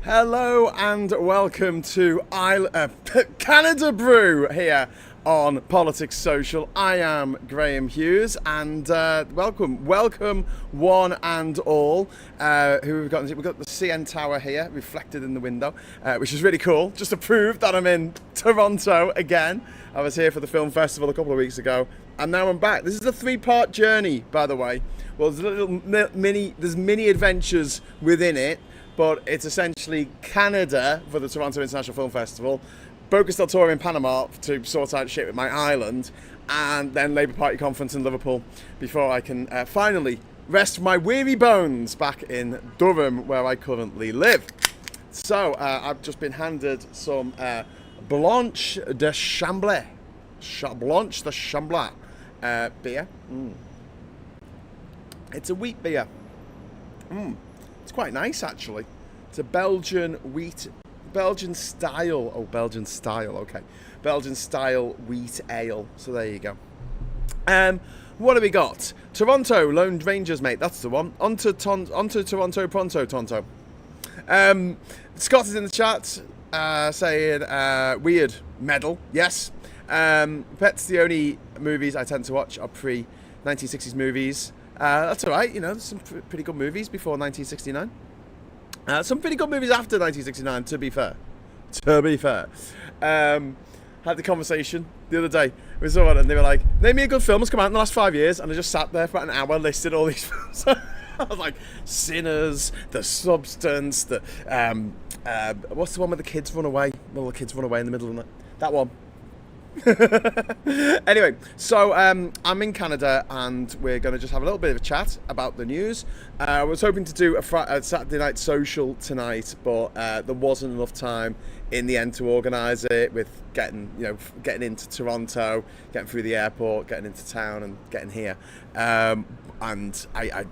Hello and welcome to Canada Brew here on Politics Social. I am Graham Hughes and welcome one and all who we've got the CN Tower here reflected in the window, which is really cool, just to prove that I'm in Toronto again. I was here for the film festival a couple of weeks ago and now I'm back. This is a 3-part journey, by the way. Well, there's mini adventures within it, but it's essentially Canada for the Toronto International Film Festival, Boca del Toro in Panama to sort out shit with my island, and then Labour Party conference in Liverpool before I can finally rest my weary bones back in Durham, where I currently live. So I've just been handed some Blanche de Chamblay, Blanche de Chamblay beer. It's a wheat beer. It's quite nice, actually. It's a Belgian style, okay. Belgian style wheat ale. So there you go. What have we got? Toronto, Lone Rangers, mate. That's the one. Onto Toronto, pronto, Tonto. Scott is in the chat saying, weird medal. Yes. That's the only movies I tend to watch are pre-1960s movies. That's all right, you know, there's some pretty good movies before 1969. Some pretty good movies after 1969, to be fair. Had the conversation the other day with someone and they were like, name me a good film that's come out in the last 5 years, and I just sat there for about an hour listed all these films. I was like, Sinners, The Substance, what's the one where the kids run away? Well, the kids run away in the middle of the night. That one. Anyway, so I'm in Canada and we're going to just have a little bit of a chat about the news. I was hoping to do a Saturday night social tonight, but there wasn't enough time in the end to organise it with getting into Toronto, getting through the airport, getting into town and getting here. And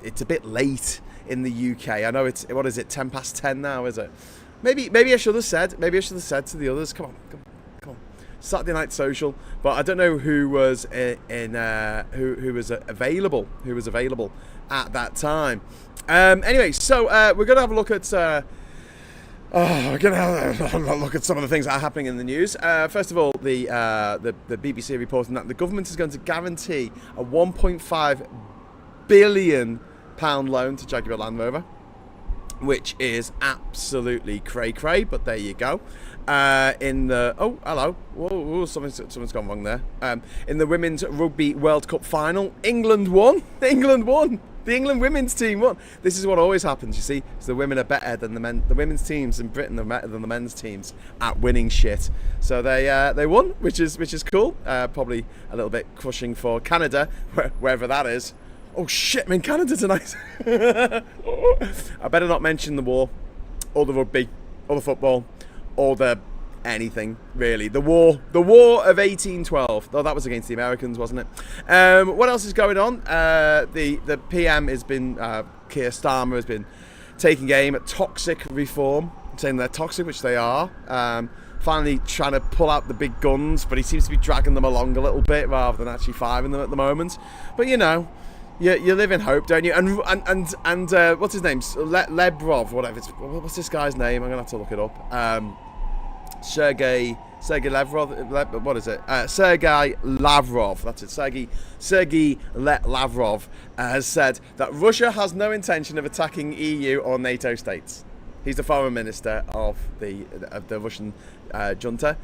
it's a bit late in the UK. I know it's, what is it, 10 past 10 now, is it? Maybe I should have said to the others, come on. Saturday night social, but I don't know who was who was available at that time. Anyway, so we're gonna have a look at we're gonna have a look at some of the things that are happening in the news. First of all, the BBC reporting that the government is going to guarantee a £1.5 billion loan to Jaguar Land Rover, which is absolutely cray, but there you go. In the something's gone wrong there. In the Women's Rugby World Cup final, England won. The England women's team won. This is what always happens, you see. So the women are better than the men. The women's teams in Britain are better than the men's teams at winning shit. So they won, which is cool. Probably a little bit crushing for Canada, wherever that is. Oh shit, I'm in Canada tonight. I better not mention the war, or the rugby, or the football, or the anything really. The war of 1812. Though that was against the Americans, wasn't it? What else is going on? The PM has been Keir Starmer has been taking aim at toxic reform, saying they're toxic, which they are. Finally trying to pull out the big guns, but he seems to be dragging them along a little bit rather than actually firing them at the moment. But you know. You live in hope, don't you? And what's his name? Lebrov, whatever. What's this guy's name? I'm gonna have to look it up. Sergei Lavrov. What is it? Sergei Lavrov. That's it. Sergei Lavrov has said that Russia has no intention of attacking EU or NATO states. He's the foreign minister of the Russian junta.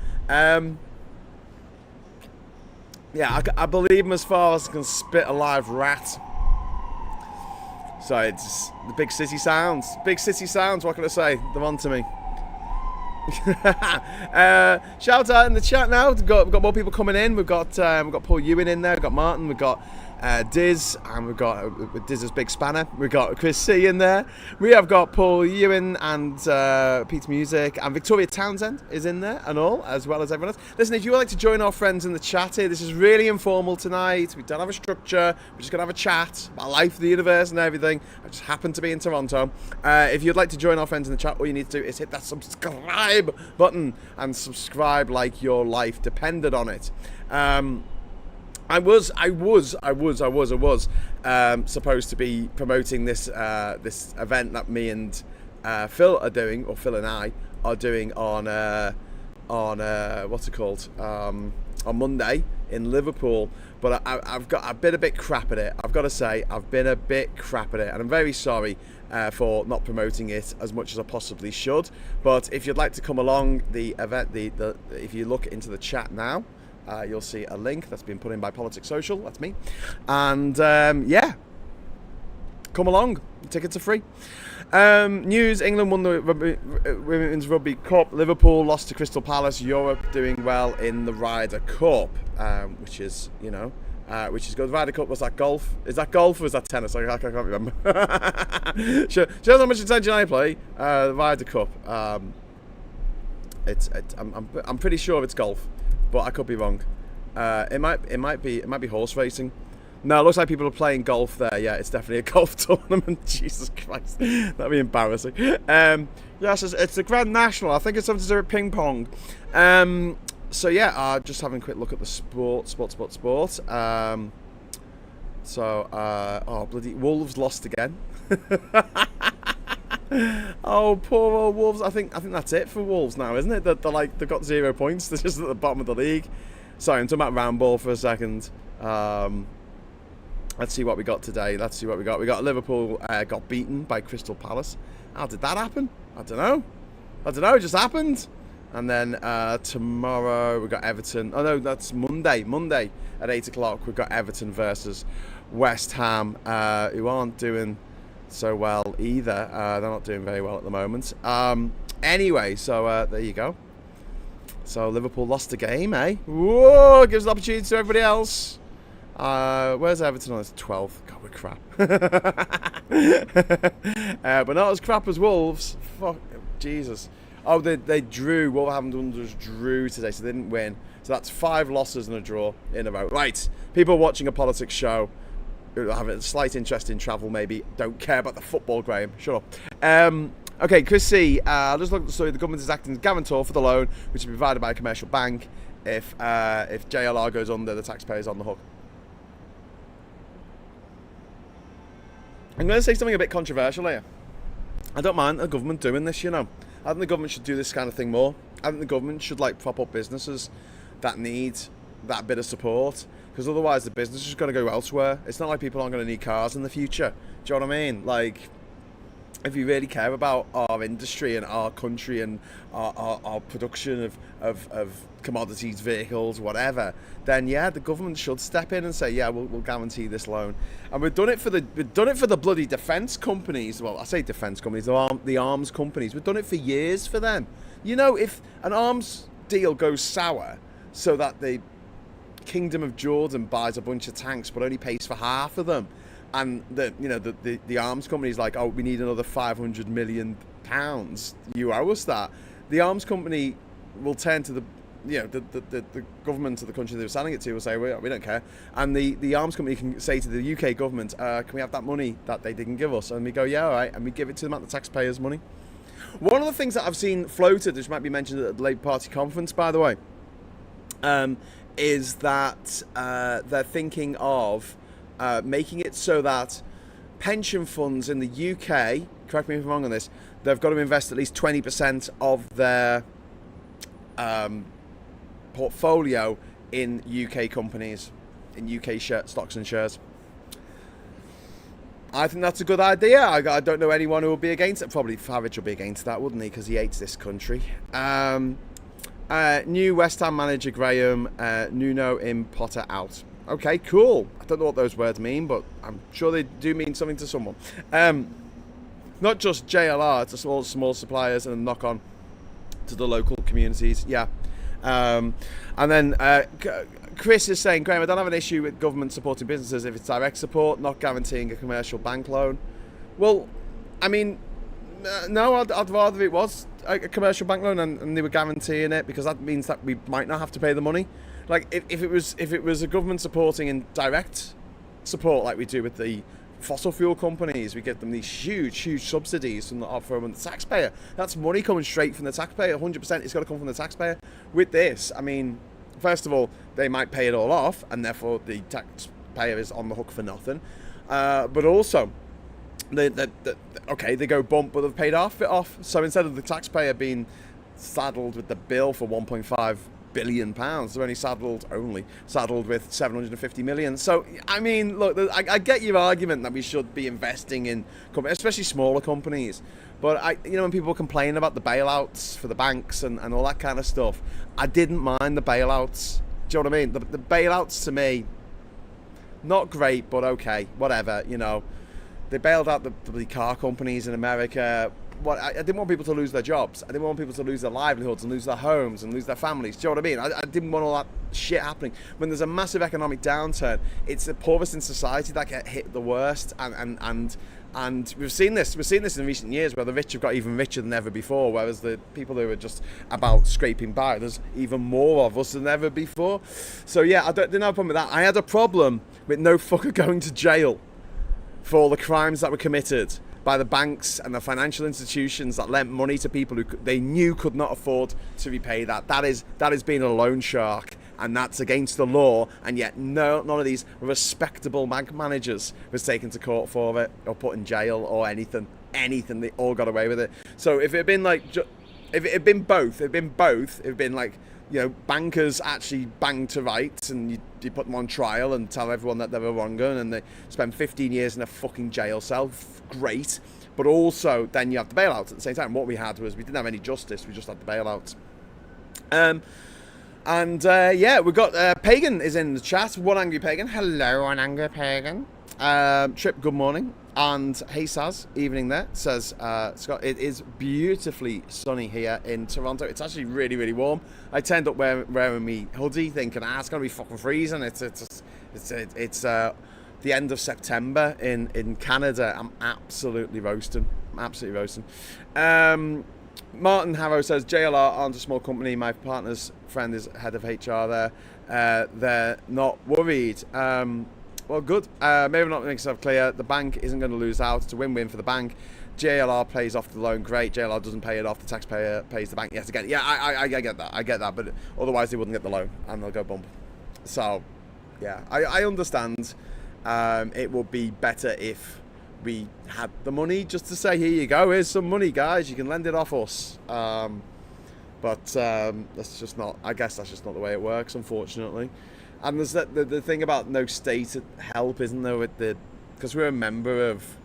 Yeah, I believe him as far as I can spit a live rat. So it's the big city sounds. Big city sounds, what can I say? They're on to me. Shout out in the chat now. We've got more people coming in. We've got Paul Ewan in there. We've got Martin. We've got Diz, and we've got Diz's big spanner. We've got Chris C in there. We have got Paul Ewan and Pete's Music, and Victoria Townsend is in there and all, as well as everyone else. Listen, if you would like to join our friends in the chat here, this is really informal tonight. We don't have a structure. We're just going to have a chat about life, the universe and everything. I just happen to be in Toronto. If you'd like to join our friends in the chat, all you need to do is hit that subscribe button and subscribe like your life depended on it. I was supposed to be promoting this this event that me and Phil and I are doing on what's it called, on Monday in Liverpool. But I've been a bit crap at it. I've got to say, I've been a bit crap at it, and I'm very sorry for not promoting it as much as I possibly should. But if you'd like to come along the event, if you look into the chat now, you'll see a link that's been put in by Politics Social. That's me, and yeah, come along. Tickets are free. News: England won the Women's Rugby Cup. Liverpool lost to Crystal Palace. Europe doing well in the Ryder Cup, which is, you know, which is good. Ryder Cup, was that golf? Is that golf or is that tennis? I can't remember. Shows how much attention I pay. The Ryder Cup. I'm pretty sure it's golf, but I could be wrong. It might be horse racing. No, it looks like people are playing golf there. Yeah, it's definitely a golf tournament. Jesus Christ, that'd be embarrassing. Yes, it's the Grand National. I think it's something to do with ping pong. So yeah, just having a quick look at the sport. Oh bloody Wolves lost again. Oh, poor old Wolves. I think that's it for Wolves now, isn't it? They've got 0 points. They're just at the bottom of the league. Sorry, I'm talking about round ball for a second. Let's see what we got today. We got Liverpool got beaten by Crystal Palace. How did that happen? I don't know. It just happened. And then tomorrow we've got Everton. Oh no, that's Monday. Monday at 8 o'clock we've got Everton versus West Ham, who aren't doing so well either. They're not doing very well at the moment. Anyway, so there you go. So Liverpool lost the game, eh? Whoa, gives an opportunity to everybody else. Where's Everton on this? 12th. God, we're crap. But not as crap as Wolves. Fuck, Jesus. Oh, they drew. Wolverhampton was drew today, so they didn't win. So that's 5 losses and a draw in a row. Right, people watching a politics show who have a slight interest in travel maybe don't care about the football, Graham. Shut up. Okay, Chris C. I'll just look at the story. The government is acting as guarantor for the loan, which is provided by a commercial bank. If JLR goes under, the taxpayer's on the hook. I'm going to say something a bit controversial here. I don't mind the government doing this, you know. I think the government should do this kind of thing more. I think the government should prop up businesses that need that bit of support, because otherwise the business is going to go elsewhere. It's not like people aren't going to need cars in the future. Do you know what I mean? If you really care about our industry and our country and our production of commodities, vehicles, whatever, then yeah, the government should step in and say, yeah, we'll guarantee this loan. And we've done it for the bloody defence companies. Well, I say defence companies, the arms companies. We've done it for years for them. You know, if an arms deal goes sour, so that the Kingdom of Jordan buys a bunch of tanks but only pays for half of them, and the arms company's like, oh, we need another £500 million. You owe us that. The arms company will turn to the government of the country they were selling it to will say, we don't care. And the arms company can say to the UK government, can we have that money that they didn't give us? And we go, yeah, all right. And we give it to them at the taxpayers' money. One of the things that I've seen floated, which might be mentioned at the Labour Party conference, by the way, is that they're thinking of making it so that pension funds in the UK, correct me if I'm wrong on this, they've got to invest at least 20% of their portfolio in UK companies, in UK stocks and shares. I think that's a good idea. I don't know anyone who will be against it. Probably Farage will be against that, wouldn't he? Because he hates this country. New West Ham manager Graham, Nuno in, Potter out. Okay, cool. I don't know what those words mean, but I'm sure they do mean something to someone. Not just JLR, it's a small suppliers and knock on to the local communities. Yeah. And then Chris is saying, Graham, I don't have an issue with government supporting businesses if it's direct support, not guaranteeing a commercial bank loan. Well, I mean, no, I'd rather it was a commercial bank loan and they were guaranteeing it, because that means that we might not have to pay the money. Like if it was a government supporting in direct support like we do with the fossil fuel companies, we give them these huge subsidies from the taxpayer. That's money coming straight from the taxpayer. 100% it's got to come from the taxpayer. With this, I mean, first of all, they might pay it all off, and therefore the taxpayer is on the hook for nothing. But also, Okay, they go bump, but they've paid half it off. So instead of the taxpayer being saddled with the bill for 1.5 billion pounds, they're only saddled with 750 million. So I mean, look, I get your argument that we should be investing in companies, especially smaller companies. But when people complain about the bailouts for the banks and all that kind of stuff, I didn't mind the bailouts. Do you know what I mean? The bailouts to me, not great, but okay, whatever. They bailed out the car companies in America. I didn't want people to lose their jobs. I didn't want people to lose their livelihoods and lose their homes and lose their families. Do you know what I mean? I didn't want all that shit happening. When there's a massive economic downturn, it's the poorest in society that get hit the worst. And we've seen this. We've seen this in recent years, where the rich have got even richer than ever before, whereas the people who are just about scraping by, there's even more of us than ever before. So yeah, I didn't have a problem with that. I had a problem with no fucker going to jail for all the crimes that were committed by the banks and the financial institutions that lent money to people who they knew could not afford to repay that. That is being a loan shark, and that's against the law. And yet, none of these respectable bank managers was taken to court for it, or put in jail, or anything. They all got away with it. So if it had been if it had been both, it'd been like, bankers actually banged to rights, and you put them on trial and tell everyone that they were wronging, and they spend 15 years in a fucking jail cell. Great. But also, then you have the bailouts at the same time. What we had was, we didn't have any justice, we just had the bailouts. We've got Pagan is in the chat. One Angry Pagan. Hello, one Angry Pagan. Trip, good morning. And hey Saz, evening there, says Scott, it is beautifully sunny here in Toronto. It's actually really, really warm. I turned up wearing me hoodie thinking, it's going to be fucking freezing. It's the end of September in Canada. I'm absolutely roasting. Martin Harrow says, JLR aren't a small company. My partner's friend is head of HR there. They're not worried. Well, good. Maybe not make myself clear. The bank isn't going to lose out. It's a win-win for the bank. JLR pays off the loan. Great. JLR doesn't pay it off. The taxpayer pays the bank. Yes, again. Yeah, I get that. I get that. But otherwise, they wouldn't get the loan, and they'll go bump. So, yeah, I understand. It would be better if we had the money just to say, here you go. Here's some money, guys. You can lend it off us. But that's just not. I guess that's just not the way it works, unfortunately. And there's the thing about no state help, isn't there? Because we're a member of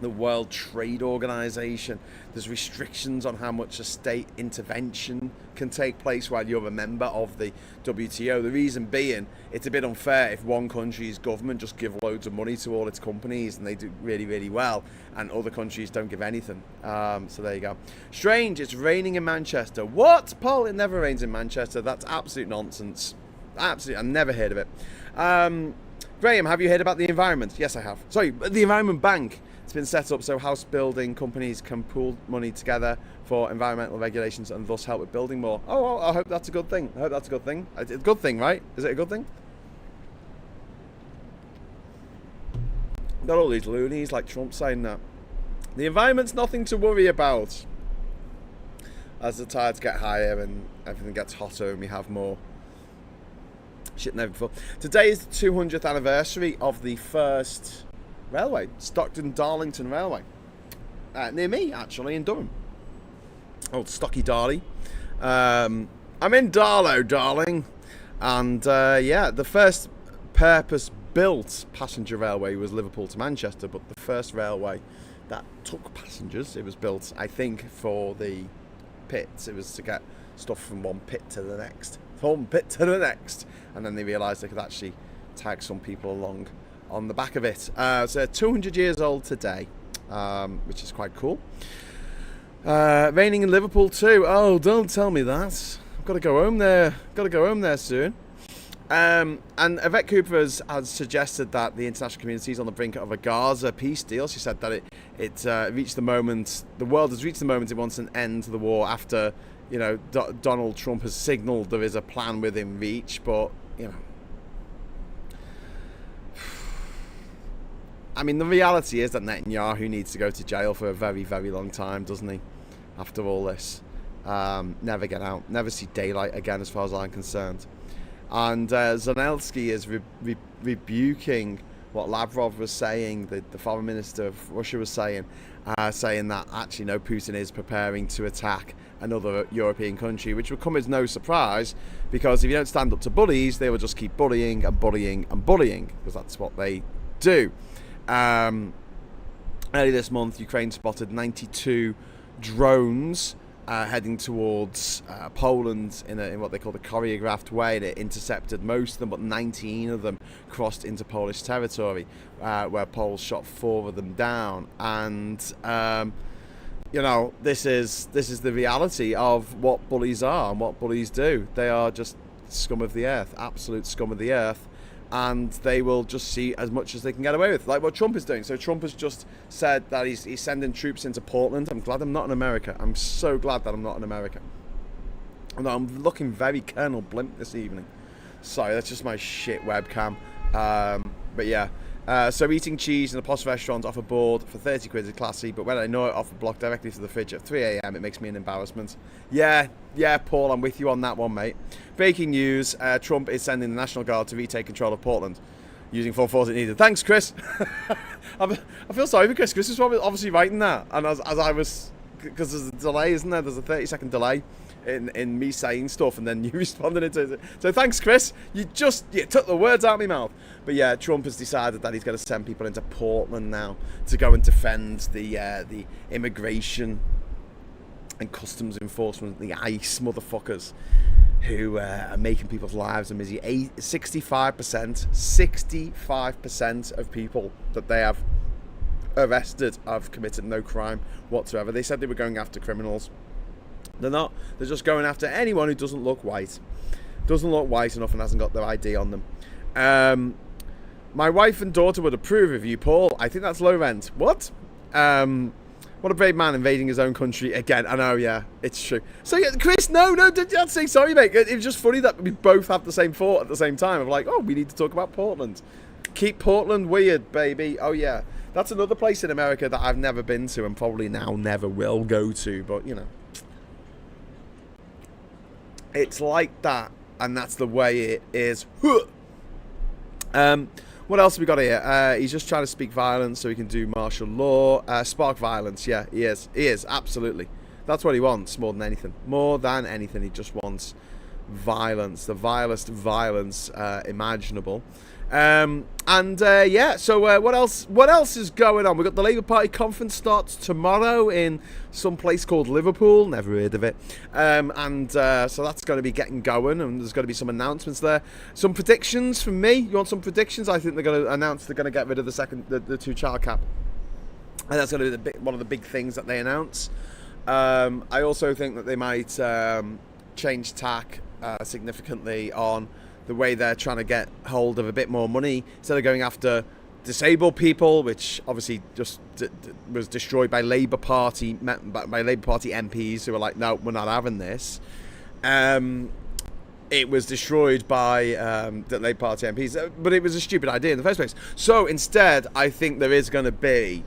the World Trade Organization, there's restrictions on how much a state intervention can take place while you're a member of the WTO. The reason being, it's a bit unfair if one country's government just give loads of money to all its companies and they do really, really well, and other countries don't give anything. So there you go. Strange, it's raining in Manchester. What? Paul, it never rains in Manchester. That's absolute nonsense. Absolutely, I've never heard of it. Graham, have you heard about the environment? Yes, I have. Sorry, the Environment Bank. It's been set up so house building companies can pool money together for environmental regulations and thus help with building more. Oh, well, I hope that's a good thing. It's a good thing, right? Is it a good thing? Got all these loonies like Trump saying that. The environment's nothing to worry about. As the tides get higher and everything gets hotter and we have more shit than ever before. Today is the 200th anniversary of the first railway, Stockton-Darlington Railway. Near me, actually, in Durham. Old Stocky Darley. I'm in Darlow, darling. And the first purpose-built passenger railway was Liverpool to Manchester, but the first railway that took passengers, it was built, I think, for the pits. It was to get stuff from one pit to the next. And then they realised they could actually tag some people along on the back of it. So 200 years old today, which is quite cool. Raining in Liverpool too. Oh, don't tell me that. I've got to go home there soon. And Yvette Cooper has suggested that the international community is on the brink of a Gaza peace deal. She said that it reached the moment, the world has reached the moment it wants an end to the war after, Donald Trump has signalled there is a plan within reach, but, I mean, the reality is that Netanyahu needs to go to jail for a very, very long time, doesn't he? After all this. Never get out, never see daylight again as far as I'm concerned. And Zelensky is rebuking what Lavrov was saying, the foreign minister of Russia was saying, saying that actually no, Putin is preparing to attack another European country, which would come as no surprise, because if you don't stand up to bullies, they will just keep bullying and bullying and bullying, because that's what they do. Early this month, Ukraine spotted 92 drones heading towards Poland in what they call the choreographed way. They intercepted most of them, but 19 of them crossed into Polish territory, where Poles shot 4 of them down. And you know, this is the reality of what bullies are and what bullies do. They are just scum of the earth, absolute scum of the earth. And they will just see as much as they can get away with, like what Trump is doing. So Trump has just said that he's sending troops into Portland. I'm glad I'm not in America. I'm so glad that I'm not in America. And I'm looking very Colonel Blimp this evening. Sorry, that's just my shit webcam. But yeah. So eating cheese in a posh restaurant off a board for 30 quid is classy, but when I know it off a block directly to the fridge at 3 a.m, it makes me an embarrassment. Yeah, Paul, I'm with you on that one, mate. Breaking news, Trump is sending the National Guard to retake control of Portland, using full force it needed. Thanks, Chris. I feel sorry for Chris. Chris was obviously writing that, and as I was, because there's a delay, isn't there? There's a 30-second delay in me saying stuff and then you responding to it. So thanks, Chris. You took the words out of my mouth. But yeah, Trump has decided that he's going to send people into Portland now to go and defend the immigration and customs enforcement, the ICE motherfuckers who are making people's lives a misery. 65% of people that they have arrested have committed no crime whatsoever. They said they were going after criminals. They're not. They're just going after anyone who doesn't look white. Doesn't look white enough and hasn't got their ID on them. My wife and daughter would approve of you, Paul. I think that's low rent. What? What a brave man invading his own country again. I know, yeah, it's true. So, yeah, Chris, no, don't say sorry, mate. It was just funny that we both had the same thought at the same time of like, oh, we need to talk about Portland. Keep Portland weird, baby. Oh, yeah. That's another place in America that I've never been to and probably now never will go to, but, you know. It's like that, and that's the way it is. What else have we got here? He's just trying to speak violence so he can do martial law. Spark violence, yeah, he is, absolutely. That's what he wants more than anything. More than anything, he just wants violence, the vilest violence imaginable. Yeah, so what else is going on? We've got the Labour Party conference starts tomorrow in some place called Liverpool, never heard of it, so that's going to be getting going, and there's going to be some announcements there, some predictions from me. You want some predictions? I think they're going to announce they're going to get rid of the 2-child cap, and that's going to be one of the big things that they announce. I also think that they might change tack significantly on the way they're trying to get hold of a bit more money, instead of going after disabled people, which obviously just was destroyed by Labour Party MPs who were like, no, we're not having this. It was destroyed by the Labour Party MPs, but it was a stupid idea in the first place. So instead, I think there is going to be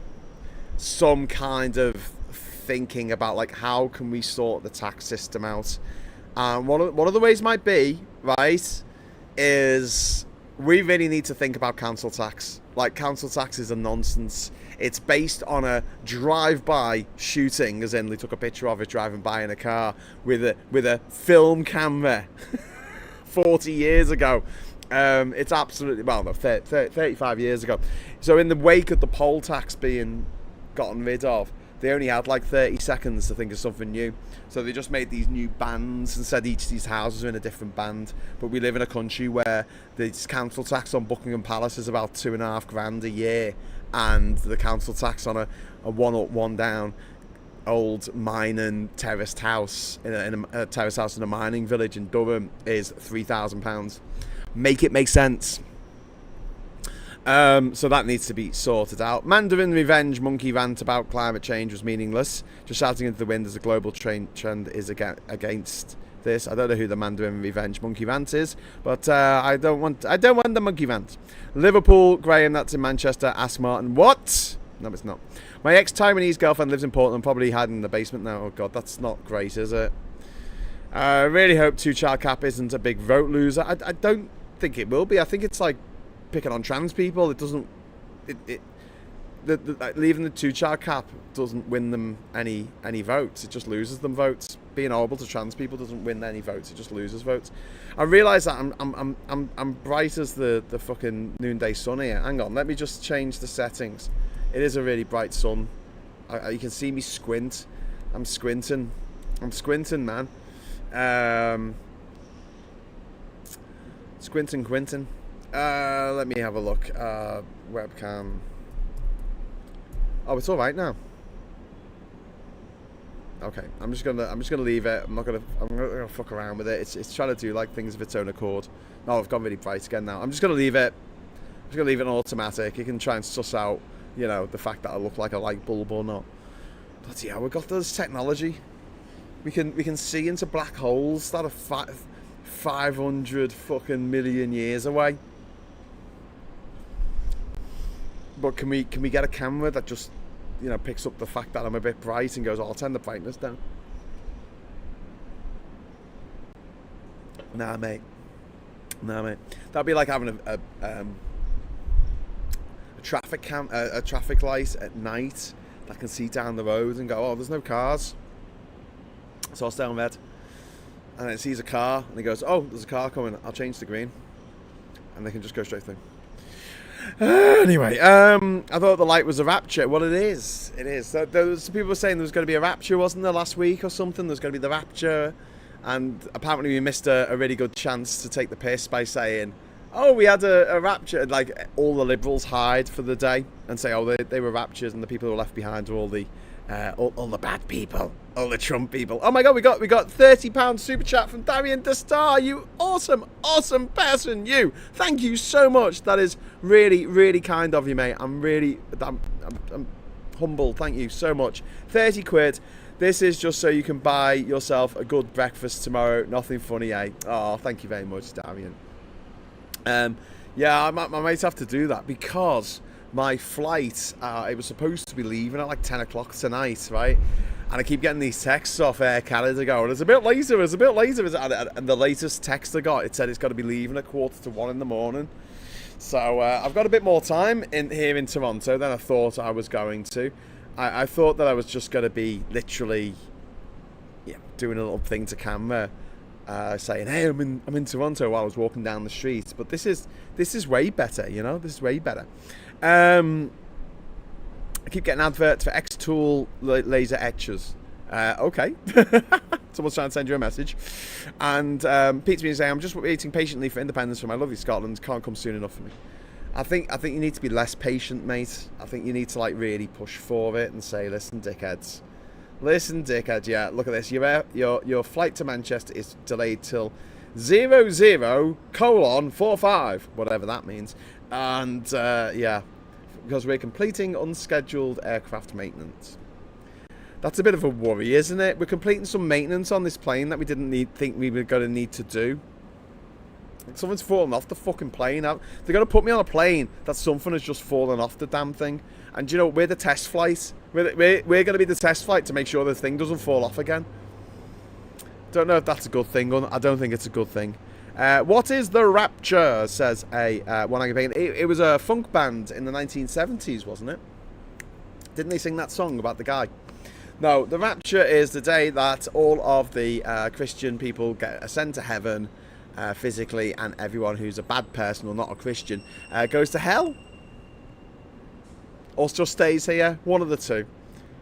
some kind of thinking about like, how can we sort the tax system out? One of the ways might be, right, is we really need to think about council tax. Like, council tax is a nonsense. It's based on a drive-by shooting, as in they took a picture of it driving by in a car with a film camera 40 years ago. It's absolutely, well, no, 35 years ago. So in the wake of the poll tax being gotten rid of, they only had like 30 seconds to think of something new. So they just made these new bands and said each of these houses are in a different band. But we live in a country where the council tax on Buckingham Palace is about $2,500 a year. And the council tax on a one up, one down old mining terraced house in a terraced house in a mining village in Durham is £3,000. Make it make sense. So that needs to be sorted out. Mandarin revenge monkey rant about climate change was meaningless. Just shouting into the wind as a global trend is against this. I don't know who the Mandarin revenge monkey rant is, but I don't want the monkey rant. Liverpool, Graham, that's in Manchester. Ask Martin. What? No, it's not. My ex-Taiwanese girlfriend lives in Portland, probably hiding in the basement now. Oh God, that's not great, is it? I really hope 2-child cap isn't a big vote loser. I don't think it will be. I think it's like picking on trans people. It doesn't leaving the 2-child cap doesn't win them any votes. It just loses them votes. Being horrible to trans people doesn't win any votes. It just loses votes. I realise that I'm bright as the fucking noonday sun here. Hang on, let me just change the settings. It is a really bright sun. You can see me squint. I'm squinting, man. Squinting Quinton. Let me have a look. Webcam. Oh, it's all right now. Okay, I'm just gonna leave it. I'm gonna fuck around with it. It's trying to do like things of its own accord. No, I've gone really bright again now. I'm just gonna leave it. I'm just gonna leave it on automatic. You can try and suss out, you know, the fact that I look like a light bulb or not. But yeah, we've got this technology. We can see into black holes that are 500 fucking million years away. But can we get a camera that just, you know, picks up the fact that I'm a bit bright and goes, oh, I'll turn the brightness down. Nah, mate. That'd be like having a traffic light at night that can see down the road and go, oh, there's no cars, so I'll stay on red. And then it sees a car and he goes, oh, there's a car coming, I'll change to green, and they can just go straight through. Anyway, I thought the light was a rapture. Well, it is. So there was some people were saying there was going to be a rapture, wasn't there, last week or something? There's going to be the rapture, and apparently we missed a really good chance to take the piss by saying, oh, we had a rapture. Like, all the liberals hide for the day and say, oh, they were raptures, and the people who were left behind were all the bad people, all the Trump people. Oh my God, we got £30 super chat from Darian the Star. You awesome person, you. Thank you so much. That is really, really kind of you, mate. I'm humbled. Thank you so much. 30 quid. This is just so you can buy yourself a good breakfast tomorrow. Nothing funny, eh? Oh, thank you very much, Darian. Yeah, I might have to do that because my flight, it was supposed to be leaving at like 10 o'clock tonight, right? And I keep getting these texts off Air Canada going, it's a bit later. And the latest text I got, it said it's got to be leaving at 1:45 in the morning. So I've got a bit more time here in Toronto than I thought I was going to. I thought that I was just going to be literally doing a little thing to camera, saying, hey, I'm in Toronto while I was walking down the street. But this is way better, you know? This is way better. I keep getting adverts for X-Tool laser etchers. Okay. Someone's trying to send you a message. And Pete's been saying, I'm just waiting patiently for independence from my lovely Scotland. Can't come soon enough for me. I think you need to be less patient, mate. I think you need to like really push for it and say, listen, dickheads. Yeah, look at this. Your flight to Manchester is delayed till 00:45, whatever that means. And yeah, because we're completing unscheduled aircraft maintenance. That's a bit of a worry, isn't it? We're completing some maintenance on this plane that we didn't think we were going to need to do. Someone's fallen off the fucking plane. They're going to put me on a plane that something has just fallen off the damn thing. And you know, we're the test flight. We're going to be the test flight to make sure the thing doesn't fall off again. Don't know if that's a good thing. I don't think it's a good thing. What is the Rapture, says one pagan. It was a funk band in the 1970s, wasn't it? Didn't they sing that song about the guy? No, the Rapture is the day that all of the Christian people get sent to heaven physically, and everyone who's a bad person or not a Christian goes to hell. Or just stays here. One of the two.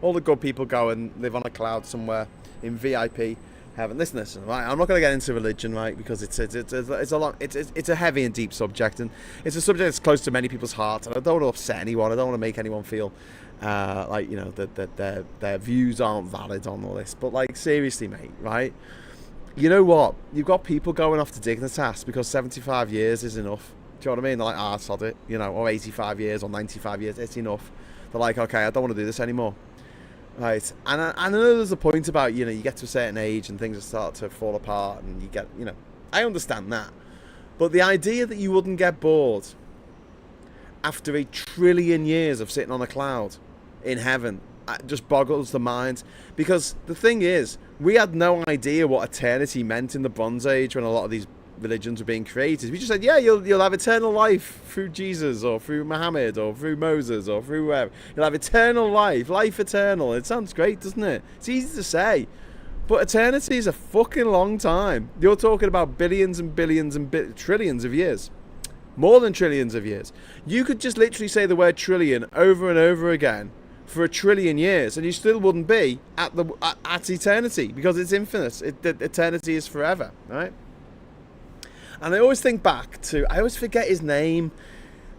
All the good people go and live on a cloud somewhere in VIP heaven. Listen, right? I'm not going to get into religion, right? Because it's a heavy and deep subject, and it's a subject that's close to many people's hearts. And I don't want to upset anyone. I don't want to make anyone feel like, you know, that their views aren't valid on all this. But like, seriously, mate, right? You know what? You've got people going off to Dignitas because 75 years is enough. Do you know what I mean? They're like, sod it, you know, or 85 years or 95 years, it's enough. They're like, okay, I don't want to do this anymore. Right, and I know there's a point about, you know, you get to a certain age and things start to fall apart and you get, you know, I understand that. But the idea that you wouldn't get bored after 1 trillion years of sitting on a cloud in heaven just boggles the mind. Because the thing is, we had no idea what eternity meant in the Bronze Age when a lot of these religions were being created. We just said, yeah, you'll have eternal life through Jesus or through Muhammad or through Moses or through whoever. You'll have eternal life eternal. It sounds great, doesn't it? It's easy to say, but eternity is a fucking long time. You're talking about billions and billions and trillions of years. More than trillions of years. You could just literally say the word trillion over and over again for a trillion years, and you still wouldn't be at eternity, because it's infinite. Eternity is forever, right? And I always think back to, I always forget his name.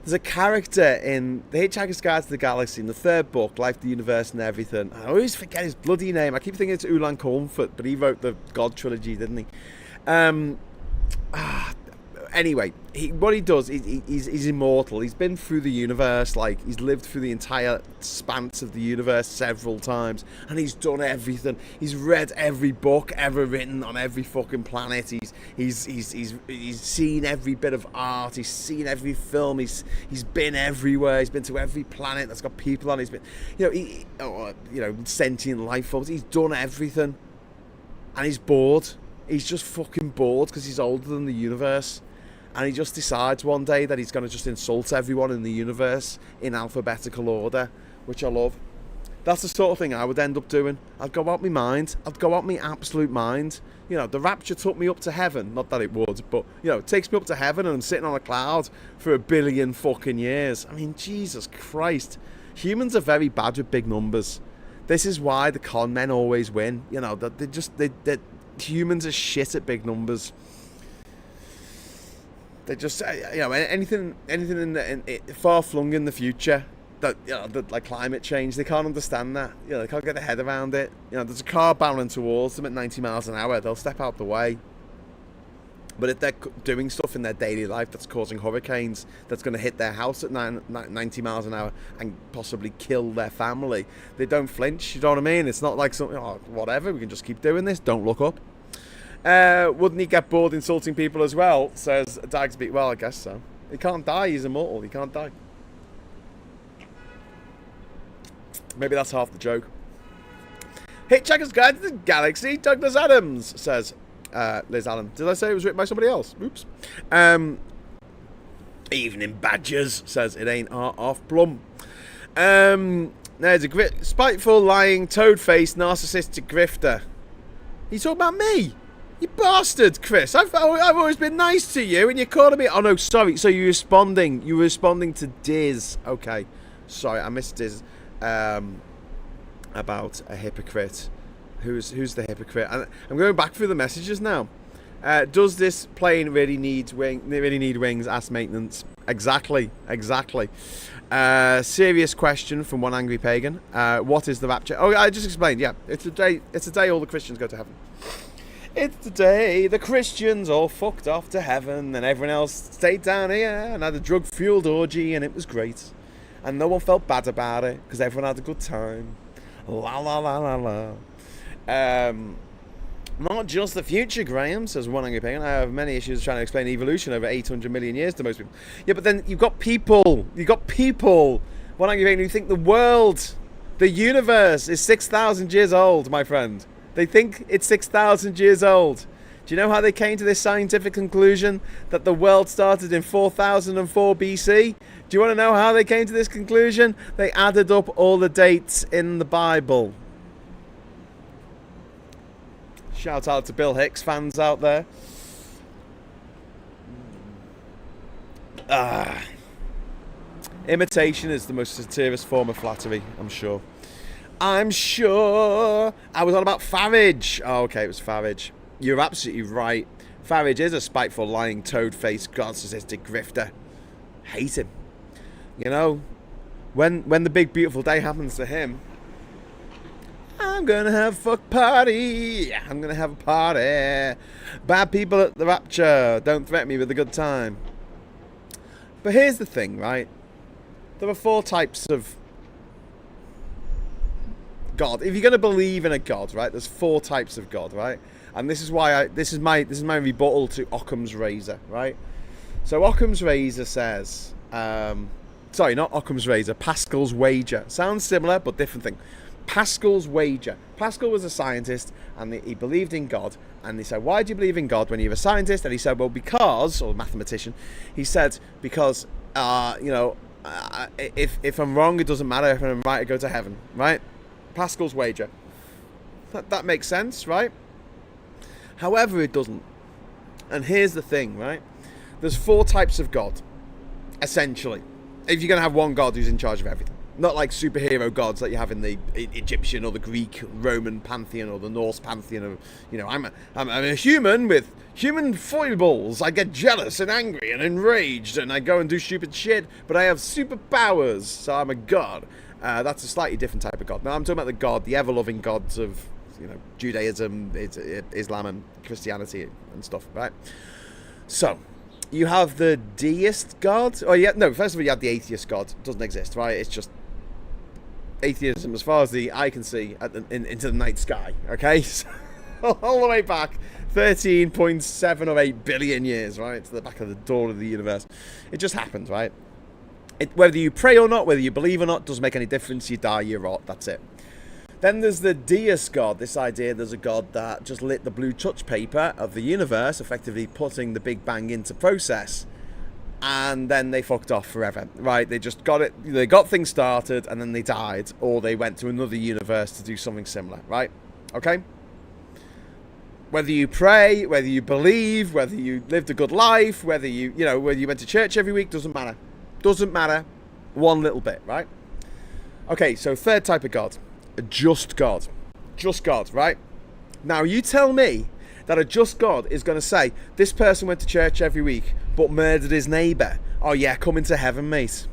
There's a character in The Hitchhiker's Guide to the Galaxy, in the third book, Life, the Universe and Everything. I always forget his bloody name. I keep thinking it's Ulan Comfort, but he wrote the God trilogy, didn't he? Anyway, what he does, he's immortal. He's been through the universe, like, he's lived through the entire span of the universe several times, and he's done everything. He's read every book ever written on every fucking planet. He's seen every bit of art. He's seen every film. He's been everywhere. He's been to every planet that's got people on. He's been, sentient life forms. He's done everything, and he's bored. He's just fucking bored because he's older than the universe. And he just decides one day that he's going to just insult everyone in the universe in alphabetical order, which I love. That's the sort of thing I would end up doing. I'd go out my mind. I'd go out my absolute mind. The rapture took me up to heaven. Not that it would, but, it takes me up to heaven and I'm sitting on a cloud for a billion fucking years. I mean, Jesus Christ. Humans are very bad with big numbers. This is why the con men always win. Humans are shit at big numbers. They just, anything in far flung in the future, that like climate change, they can't understand that. They can't get their head around it. There's a car barreling towards them at 90 miles an hour, they'll step out the way. But if they're doing stuff in their daily life that's causing hurricanes, that's going to hit their house at 90 miles an hour and possibly kill their family, they don't flinch. You know what I mean? It's not like something, whatever, we can just keep doing this. Don't look up. Wouldn't he get bored insulting people as well? Says Dagsby. Well, I guess so. He can't die. He's immortal. He can't die. Maybe that's half the joke. Hitchhiker's Guide to the Galaxy. Douglas Adams, says Liz Allen. Did I say it was written by somebody else? Oops. Evening Badgers, says it ain't off plum. There's a spiteful, lying, toad-faced, narcissistic grifter. You talking about me? You bastard, Chris. I've always been nice to you, and you're calling me... Oh, no, sorry. So you're responding. You were responding to Diz. Okay. Sorry, I missed Diz. About a hypocrite. Who's the hypocrite? And I'm going back through the messages now. Does this plane really need wings? Ask maintenance. Exactly. Serious question from one angry pagan. What is the rapture? Oh, I just explained. Yeah, it's the day all the Christians go to heaven. It's the day the Christians all fucked off to heaven and everyone else stayed down here and had a drug-fueled orgy, and it was great. And no one felt bad about it because everyone had a good time. La la la la la. Not just the future, Graham, says one angry pagan. I have many issues trying to explain evolution over 800 million years to most people. Yeah, but then you've got people, one angry pagan, who think the world, the universe is 6,000 years old, my friend. They think it's 6,000 years old. Do you know how they came to this scientific conclusion that the world started in 4004 BC? Do you want to know how they came to this conclusion? They added up all the dates in the Bible. Shout out to Bill Hicks fans out there. Imitation is the most satirist form of flattery, I'm sure. I was on about Farage. Oh, okay, it was Farage. You're absolutely right. Farage is a spiteful, lying, toad-faced, narcissistic grifter. Hate him. When the big, beautiful day happens to him, I'm gonna have a fuck party. I'm gonna have a party. Bad people at the rapture. Don't threaten me with a good time. But here's the thing, right? There are 4 types of God. If you're gonna believe in a God, right? There's 4 types of God, right? And this is why this is my rebuttal to Occam's razor, right? So Occam's razor says, sorry, not Occam's razor, Pascal's wager. Sounds similar, but different thing. Pascal's wager. Pascal was a scientist, and he believed in God. And they said, why do you believe in God when you're a scientist? And he said, well, because, or a mathematician, he said, because, if I'm wrong, it doesn't matter. If I'm right, I go to heaven, right? Pascal's wager. That makes sense, right? However, it doesn't. And here's the thing, right? There's 4 types of God, essentially. If you're going to have one God who's in charge of everything. Not like superhero gods that you have in the Egyptian or the Greek Roman pantheon or the Norse pantheon of, I'm a human with human foibles. I get jealous and angry and enraged and I go and do stupid shit, but I have superpowers, so I'm a god. That's a slightly different type of God. Now I'm talking about the God, the ever-loving gods of, Judaism, Islam and Christianity and stuff, right? So, you have the deist God. First of all, you have the atheist God. It doesn't exist, right? It's just atheism as far as the eye can see into the night sky, okay? So, all the way back 13.7 or 8 billion years, right? To the back of the door of the universe. It just happened, right? Whether you pray or not, whether you believe or not, doesn't make any difference. You die, you rot, that's it. Then there's the deist God, this idea there's a God that just lit the blue touch paper of the universe, effectively putting the Big Bang into process. And then they fucked off forever, right? They just got it, they got things started and then they died, or they went to another universe to do something similar, right? Okay? Whether you pray, whether you believe, whether you lived a good life, whether whether you went to church every week, doesn't matter. Doesn't matter one little bit, right? Okay, so 3rd type of God. A just God. Just God, right? Now you tell me that a just God is going to say, this person went to church every week but murdered his neighbour. Oh yeah, come into heaven, mate.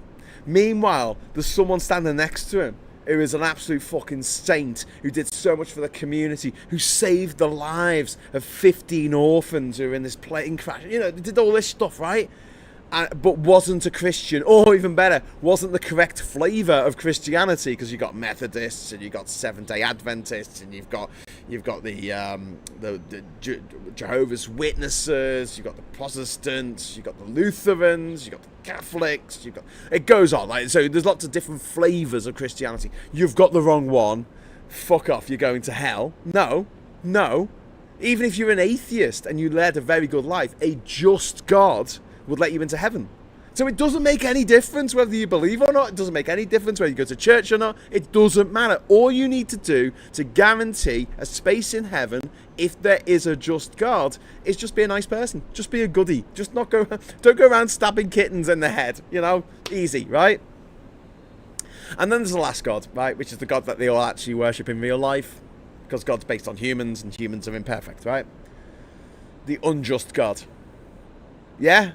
Meanwhile, there's someone standing next to him who is an absolute fucking saint, who did so much for the community, who saved the lives of 15 orphans who were in this plane crash. They did all this stuff, right? But wasn't a Christian, or even better, wasn't the correct flavour of Christianity, because you've got Methodists and you've got Seventh-day Adventists and you've got the Jehovah's Witnesses, you've got the Protestants, you've got the Lutherans, you've got the Catholics, it goes on. So there's lots of different flavours of Christianity. You've got the wrong one. Fuck off, you're going to hell. No. Even if you're an atheist and you led a very good life, a just God would let you into heaven. So it doesn't make any difference whether you believe or not. It doesn't make any difference whether you go to church or not. It doesn't matter. All you need to do to guarantee a space in heaven, if there is a just God, is just be a nice person. Just be a goodie. Just don't go around stabbing kittens in the head. Easy, right? And then there's the last God, right? Which is the God that they all actually worship in real life, because God's based on humans and humans are imperfect, right? The unjust God. Yeah?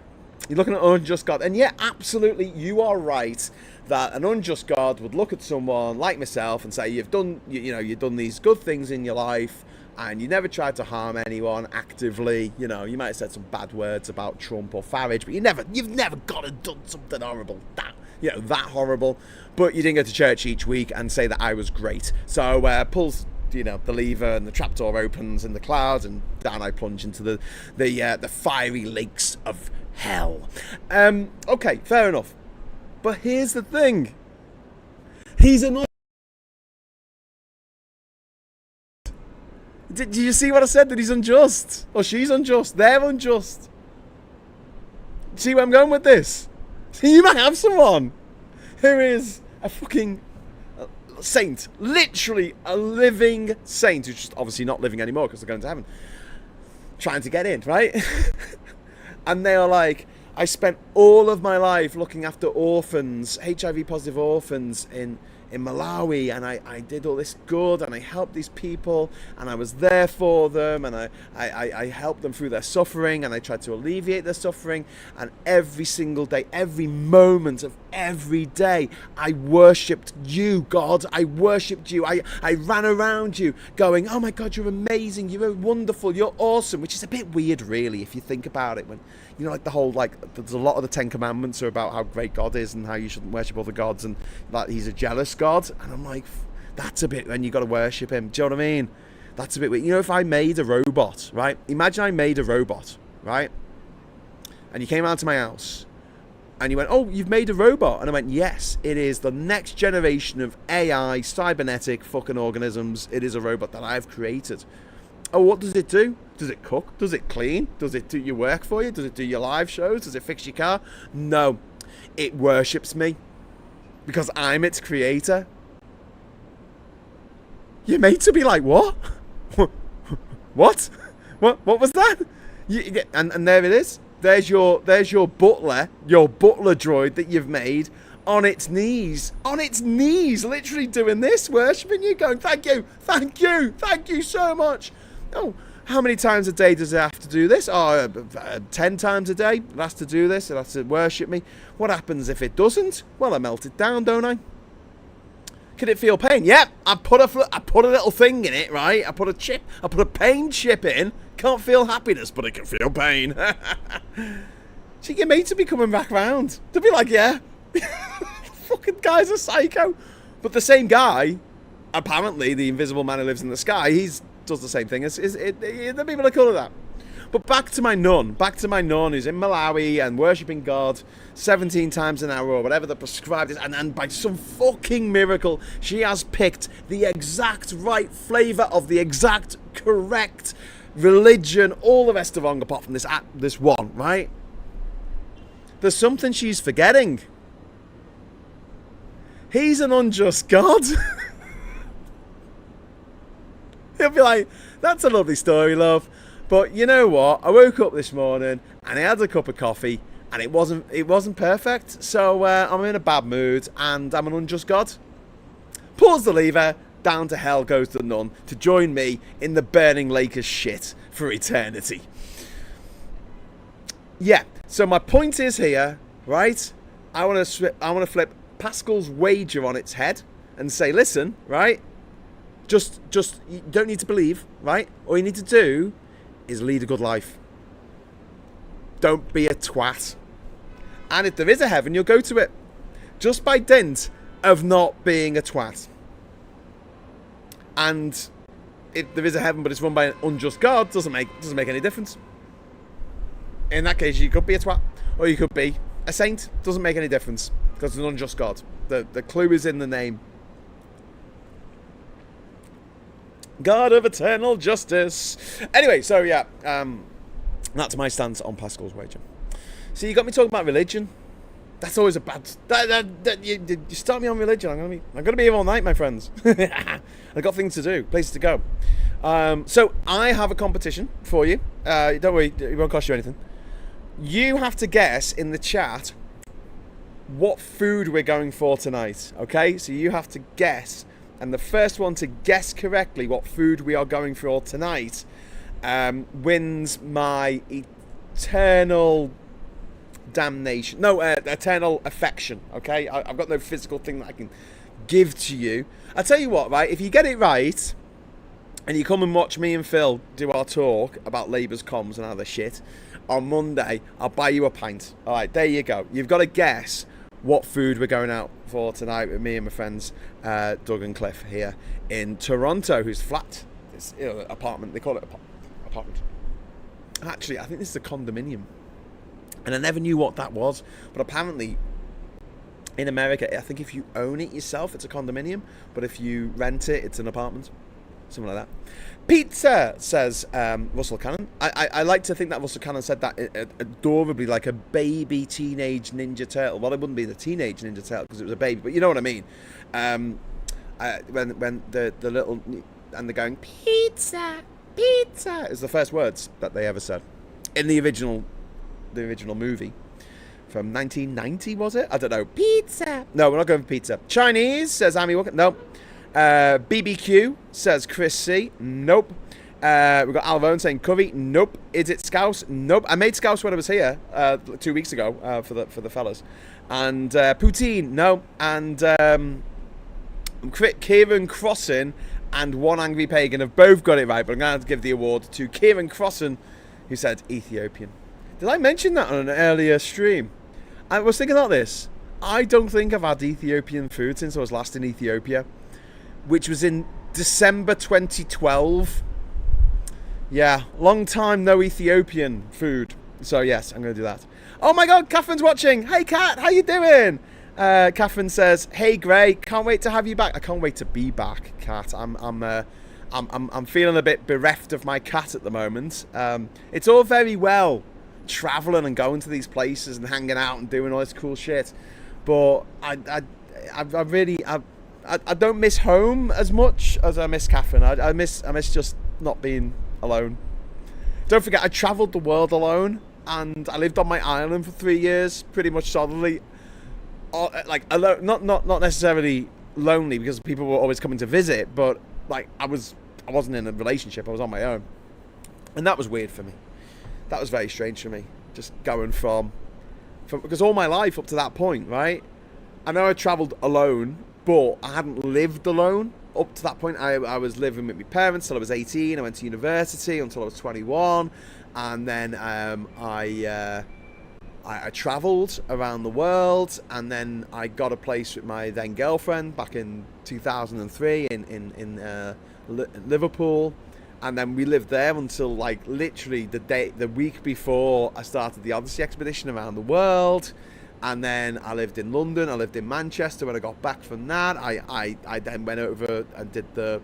You're looking at an unjust God. And yeah, absolutely, you are right that an unjust God would look at someone like myself and say, you've done these good things in your life and you never tried to harm anyone actively. You might have said some bad words about Trump or Farage, but you've never gone and done something horrible. That horrible. But you didn't go to church each week and say that I was great. So pulls the lever and the trapdoor opens in the clouds and down I plunge into the fiery lakes of hell. Okay, fair enough. But here's the thing. He's an... Did you see what I said? That he's unjust. Or she's unjust. They're unjust. See where I'm going with this? You might have someone who is a fucking saint. Literally a living saint. Who's just obviously not living anymore because they're going to heaven. Trying to get in, right? And they are like, I spent all of my life looking after orphans, HIV positive orphans in Malawi, and I did all this good, and I helped these people, and I was there for them, and I helped them through their suffering, and I tried to alleviate their suffering, and every single day, every moment of every day, I worshipped you, God. I worshipped you. I ran around you going, oh my God, you're amazing, you're wonderful, you're awesome, which is a bit weird, really, if you think about it, when like the whole, there's a lot of the Ten Commandments are about how great God is and how you shouldn't worship other gods and that he's a jealous God. And I'm like, that's a bit when you got to worship him. Do you know what I mean? That's a bit weird. If I made a robot, right? Imagine I made a robot, right? And you came around to my house And you went, oh, you've made a robot. And I went, yes, it is the next generation of AI, cybernetic fucking organisms. It is a robot that I've created. Oh, what does it do? Does it cook? Does it clean? Does it do your work for you? Does it do your live shows? Does it fix your car? No. It worships me because I'm its creator. You're made to be like, what? What? What was that? And there it is. There's your butler droid that you've made on its knees, literally doing this, worshipping you, going, thank you so much. Oh, how many times a day does it have to do this? 10 times a day it has to do this. It has to worship me. What happens if it doesn't? Well, I melt it down, don't I? Can it feel pain? Yep, I put a little thing in it, right? I put a pain chip in. Can't feel happiness, but it can feel pain. So you're made to be coming back round. To be like, yeah, fucking guy's a psycho. But the same guy, apparently the invisible man who lives in the sky, does the same thing. The people are calling that. But back to my nun who's in Malawi and worshipping God 17 times an hour or whatever the prescribed is, and by some fucking miracle, she has picked the exact right flavour of the exact correct religion, all the rest of wrong apart from this one, right? There's something she's forgetting. He's an unjust God. He'll be like, that's a lovely story, love. But you know what? I woke up this morning and I had a cup of coffee and it wasn't perfect. So I'm in a bad mood and I'm an unjust God. Pulls the lever, down to hell goes the nun to join me in the burning lake of shit for eternity. Yeah. So my point is here, right? I want to flip Pascal's wager on its head and say, listen, right? Just you don't need to believe, right? All you need to do is lead a good life. Don't be a twat. And if there is a heaven, you'll go to it. Just by dint of not being a twat. And if there is a heaven but it's run by an unjust God, doesn't make any difference. In that case, you could be a twat. Or you could be a saint. Doesn't make any difference. Because it's an unjust God. The clue is in the name. God of eternal justice. Anyway, so yeah, that's my stance on Pascal's wager. So you got me talking about religion. That's always a bad. You start me on religion. I'm gonna be here all night, my friends. I've got things to do, places to go. So I have a competition for you. Don't worry, it won't cost you anything. You have to guess in the chat what food we're going for tonight. Okay, so you have to guess. And the first one to guess correctly what food we are going for tonight wins my eternal damnation. No, eternal affection, okay? I've got no physical thing that I can give to you. I'll tell you what, right? If you get it right and you come and watch me and Phil do our talk about Labour's comms and other shit on Monday, I'll buy you a pint. All right, there you go. You've got to guess what food we're going out for tonight with me and my friends Doug and Cliff here in Toronto, whose flat, this apartment, they call it apartment. Actually, I think this is a condominium. And I never knew what that was, but apparently in America, I think if you own it yourself, it's a condominium, but if you rent it, it's an apartment. Something like that. Pizza, says Russell Cannon. I like to think that Russell Cannon said that adorably, like a baby teenage Ninja Turtle. Well, it wouldn't be the teenage Ninja Turtle because it was a baby, but you know what I mean. When the little, and they're going, pizza, pizza, is the first words that they ever said in the original movie from 1990, was it? I don't know. Pizza. No, we're not going for pizza. Chinese, says Amy Walker. No. BBQ, says Chris C. Nope. We've got Alvone saying curry. Nope. Is it scouse? Nope. I made scouse when I was here 2 weeks ago for the fellas. And poutine. No. And Kieran Crossan and One Angry Pagan have both got it right, but I'm going to give the award to Kieran Crossan, who said Ethiopian. Did I mention that on an earlier stream? I was thinking about this. I don't think I've had Ethiopian food since I was last in Ethiopia, which was in December 2012. Yeah, long time no Ethiopian food. So yes, I'm going to do that. Oh my God, Catherine's watching. Hey, Kat, how you doing? Catherine says, "Hey, Gray, can't wait to have you back." I can't wait to be back, Kat. I'm feeling a bit bereft of my cat at the moment. It's all very well traveling and going to these places and hanging out and doing all this cool shit, but I don't miss home as much as I miss Catherine. I miss just not being alone. Don't forget, I travelled the world alone, and I lived on my island for 3 years, pretty much solidly, like alone. Not necessarily lonely because people were always coming to visit, but like I wasn't in a relationship. I was on my own, and that was weird for me. That was very strange for me, just going from because all my life up to that point, right? I know I travelled alone, but I hadn't lived alone. Up to that point, I was living with my parents till I was 18. I went to university until I was 21, and then I travelled around the world, and then I got a place with my then girlfriend back in 2003 in Liverpool, and then we lived there until like literally the week before I started the Odyssey expedition around the world. And then I lived in London, I lived in Manchester. When I got back from that, I then went over and did the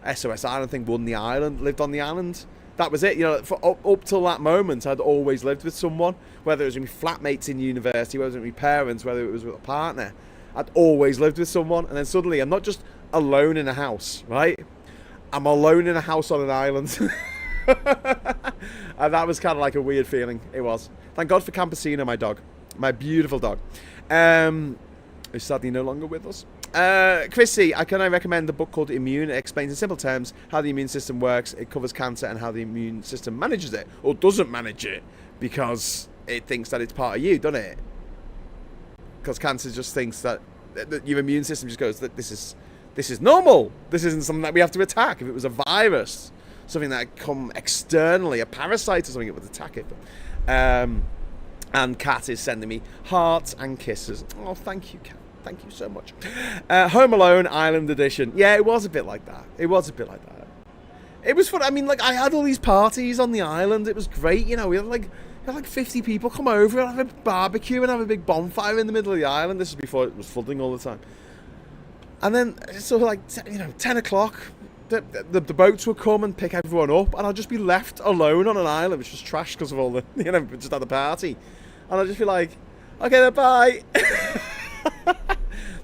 SOS Island thing, won the island, lived on the island. That was it. You know, for up till that moment, I'd always lived with someone, whether it was with my flatmates in university, whether it was with my parents, whether it was with a partner. I'd always lived with someone, and then suddenly I'm not just alone in a house, right? I'm alone in a house on an island. And that was kind of like a weird feeling. It was. Thank God for Campesino, my dog. My beautiful dog, who's sadly no longer with us. Chrissy, can I recommend the book called Immune? It explains in simple terms how the immune system works. It covers cancer and how the immune system manages it, or doesn't manage it, because it thinks that it's part of you, doesn't it? Because cancer just thinks that your immune system just goes that this is normal. This isn't something that we have to attack. If it was a virus, something that had come externally, a parasite or something, it would attack it. And Kat is sending me hearts and kisses. Oh, thank you, Kat. Thank you so much. Home Alone Island Edition. Yeah, it was a bit like that. It was fun. I mean, like, I had all these parties on the island. It was great. You know, we had like 50 people come over and have a barbecue and have a big bonfire in the middle of the island. This is before it was flooding all the time. And then, so like, 10 o'clock, the boats would come and pick everyone up, and I'd just be left alone on an island, which was trash because of all the, just had the party. And I'd just be like, okay, then bye.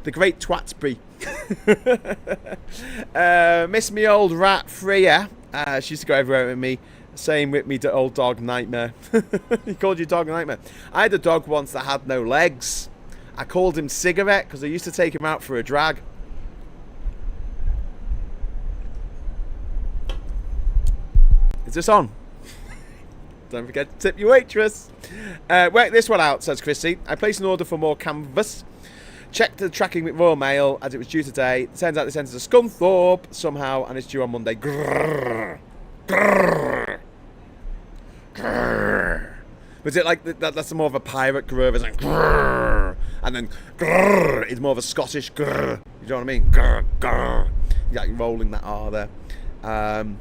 The great Twatsbury. Miss me old rat Freya. She used to go everywhere with me. Same with me old dog Nightmare. He called you dog Nightmare. I had a dog once that had no legs. I called him Cigarette because I used to take him out for a drag. Is this on? Don't forget to tip your waitress. Work this one out, says Chrissy. I placed an order for more canvas. Checked the tracking with Royal Mail as it was due today. It turns out they sent us a Scunthorpe somehow, and it's due on Monday. Grrr. Grrr. Grrr. Was it like that's more of a pirate grrr? It's like grrr. And then grrr is more of a Scottish grrr. You know what I mean? Grrr, grrr. You're like rolling that R there. And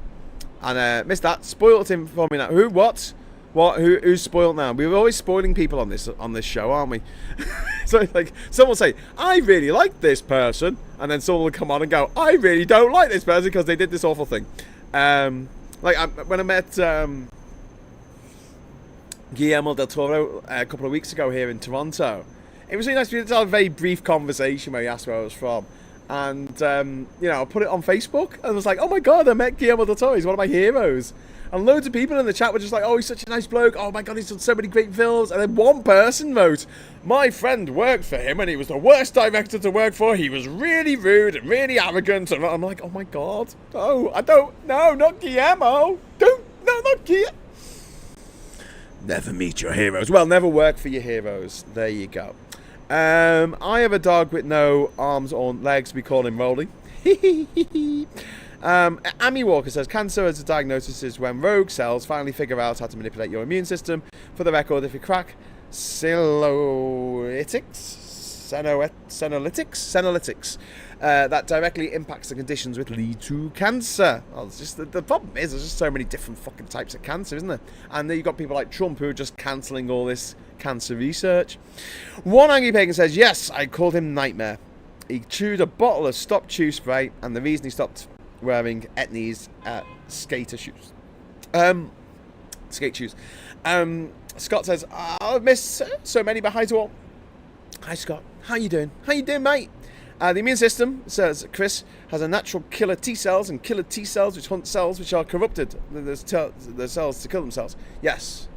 missed that. Spoiled him for me now. Who? What? Who's spoiled now? We're always spoiling people on this show, aren't we? So it's like someone will say, "I really like this person," and then someone will come on and go, "I really don't like this person because they did this awful thing." When I met Guillermo del Toro a couple of weeks ago here in Toronto, it was really nice to have a very brief conversation where he asked where I was from. And, I put it on Facebook and was like, oh my God, I met Guillermo del Toro. He's one of my heroes. And loads of people in the chat were just like, oh, he's such a nice bloke. Oh my God, he's done so many great films. And then one person wrote, my friend worked for him and he was the worst director to work for. He was really rude and really arrogant. And I'm like, oh my God. No, not Guillermo. Not Guillermo. Never meet your heroes. Well, never work for your heroes. There you go. I have a dog with no arms or legs. We call him Rolly. Amy Walker says, cancer as a diagnosis is when rogue cells finally figure out how to manipulate your immune system. For the record, if you crack senolytics, that directly impacts the conditions which lead to cancer. Well, it's just the problem is there's just so many different fucking types of cancer, isn't there? And then you've got people like Trump who are just cancelling all this cancer research. One angry pagan says, yes, I called him Nightmare. He chewed a bottle of Stop Chew spray, and the reason he stopped wearing Etnies skater shoes. Skate shoes. Scott says, I've missed so many, but hi to all. Hi, Scott. How you doing? How you doing, mate? The immune system, says Chris, has a natural killer T cells and killer T cells which hunt cells which are corrupted. The cells to kill themselves. Yes.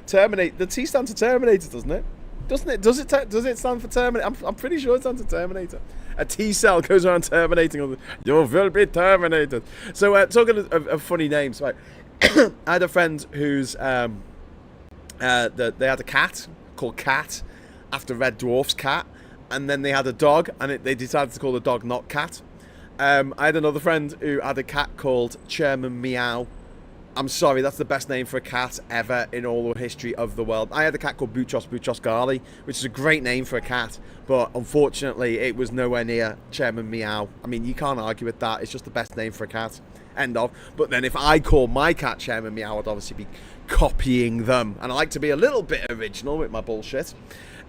Terminate. The T stands for Terminator, doesn't it? Doesn't it? Does it stand for Terminator? I'm pretty sure it stands for Terminator. A T cell goes around terminating all the. You will be terminated. So talking of funny names, right? I had a friend who's they had a cat called Cat after Red Dwarf's cat, and then they had a dog, and they decided to call the dog not Cat. I had another friend who had a cat called Chairman Meow. I'm sorry, that's the best name for a cat ever in all the history of the world. I had a cat called Buchos Gali, which is a great name for a cat, but unfortunately it was nowhere near Chairman Meow. I mean, you can't argue with that. It's just the best name for a cat. End of. But then if I call my cat Chairman Meow, I'd obviously be copying them. And I like to be a little bit original with my bullshit.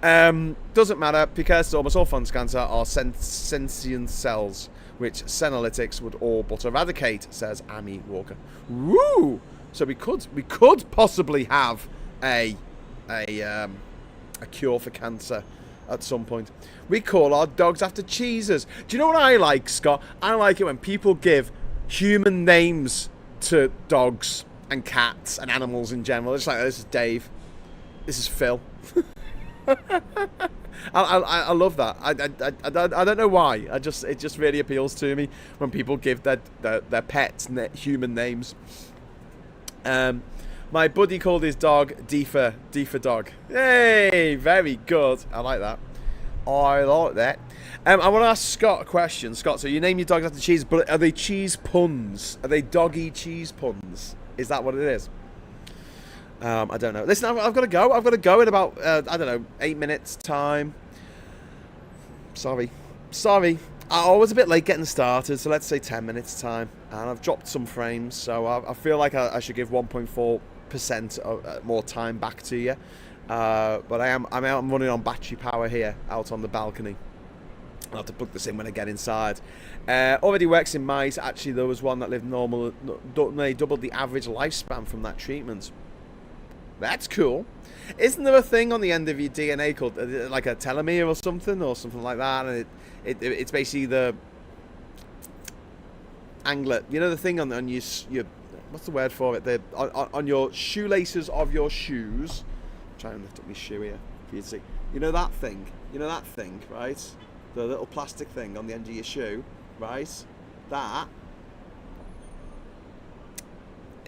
Doesn't matter, because almost all fungus cancer are sentient cells, which senolytics would all but eradicate, says Amy Walker. Woo! So we could possibly have a cure for cancer at some point. We call our dogs after cheeses. Do you know what I like, Scott? I like it when people give human names to dogs and cats and animals in general. It's like, this is Dave. This is Phil. I love that. I don't know why. It just really appeals to me when people give their pets human names. My buddy called his dog Deefa Dog. Hey, very good. I like that. I like that. I want to ask Scott a question. Scott, so you name your dogs after cheese, but are they cheese puns? Are they doggy cheese puns? Is that what it is? I don't know. Listen, I've got to go. I've got to go in about, 8 minutes time. Sorry. I was a bit late getting started, so let's say 10 minutes time. And I've dropped some frames, so I feel like I should give 1.4% more time back to you. But I'm running on battery power here, out on the balcony. I'll have to plug this in when I get inside. Already works in mice. Actually, there was one that lived normal. They doubled the average lifespan from that treatment. That's cool. Isn't there a thing on the end of your DNA called like a telomere or something like that? And it's basically the anglet. You know the thing on your what's the word for it? On your shoelaces of your shoes. I'm trying to lift up my shoe here for you to see. You know that thing? Right? The little plastic thing on the end of your shoe, right? That.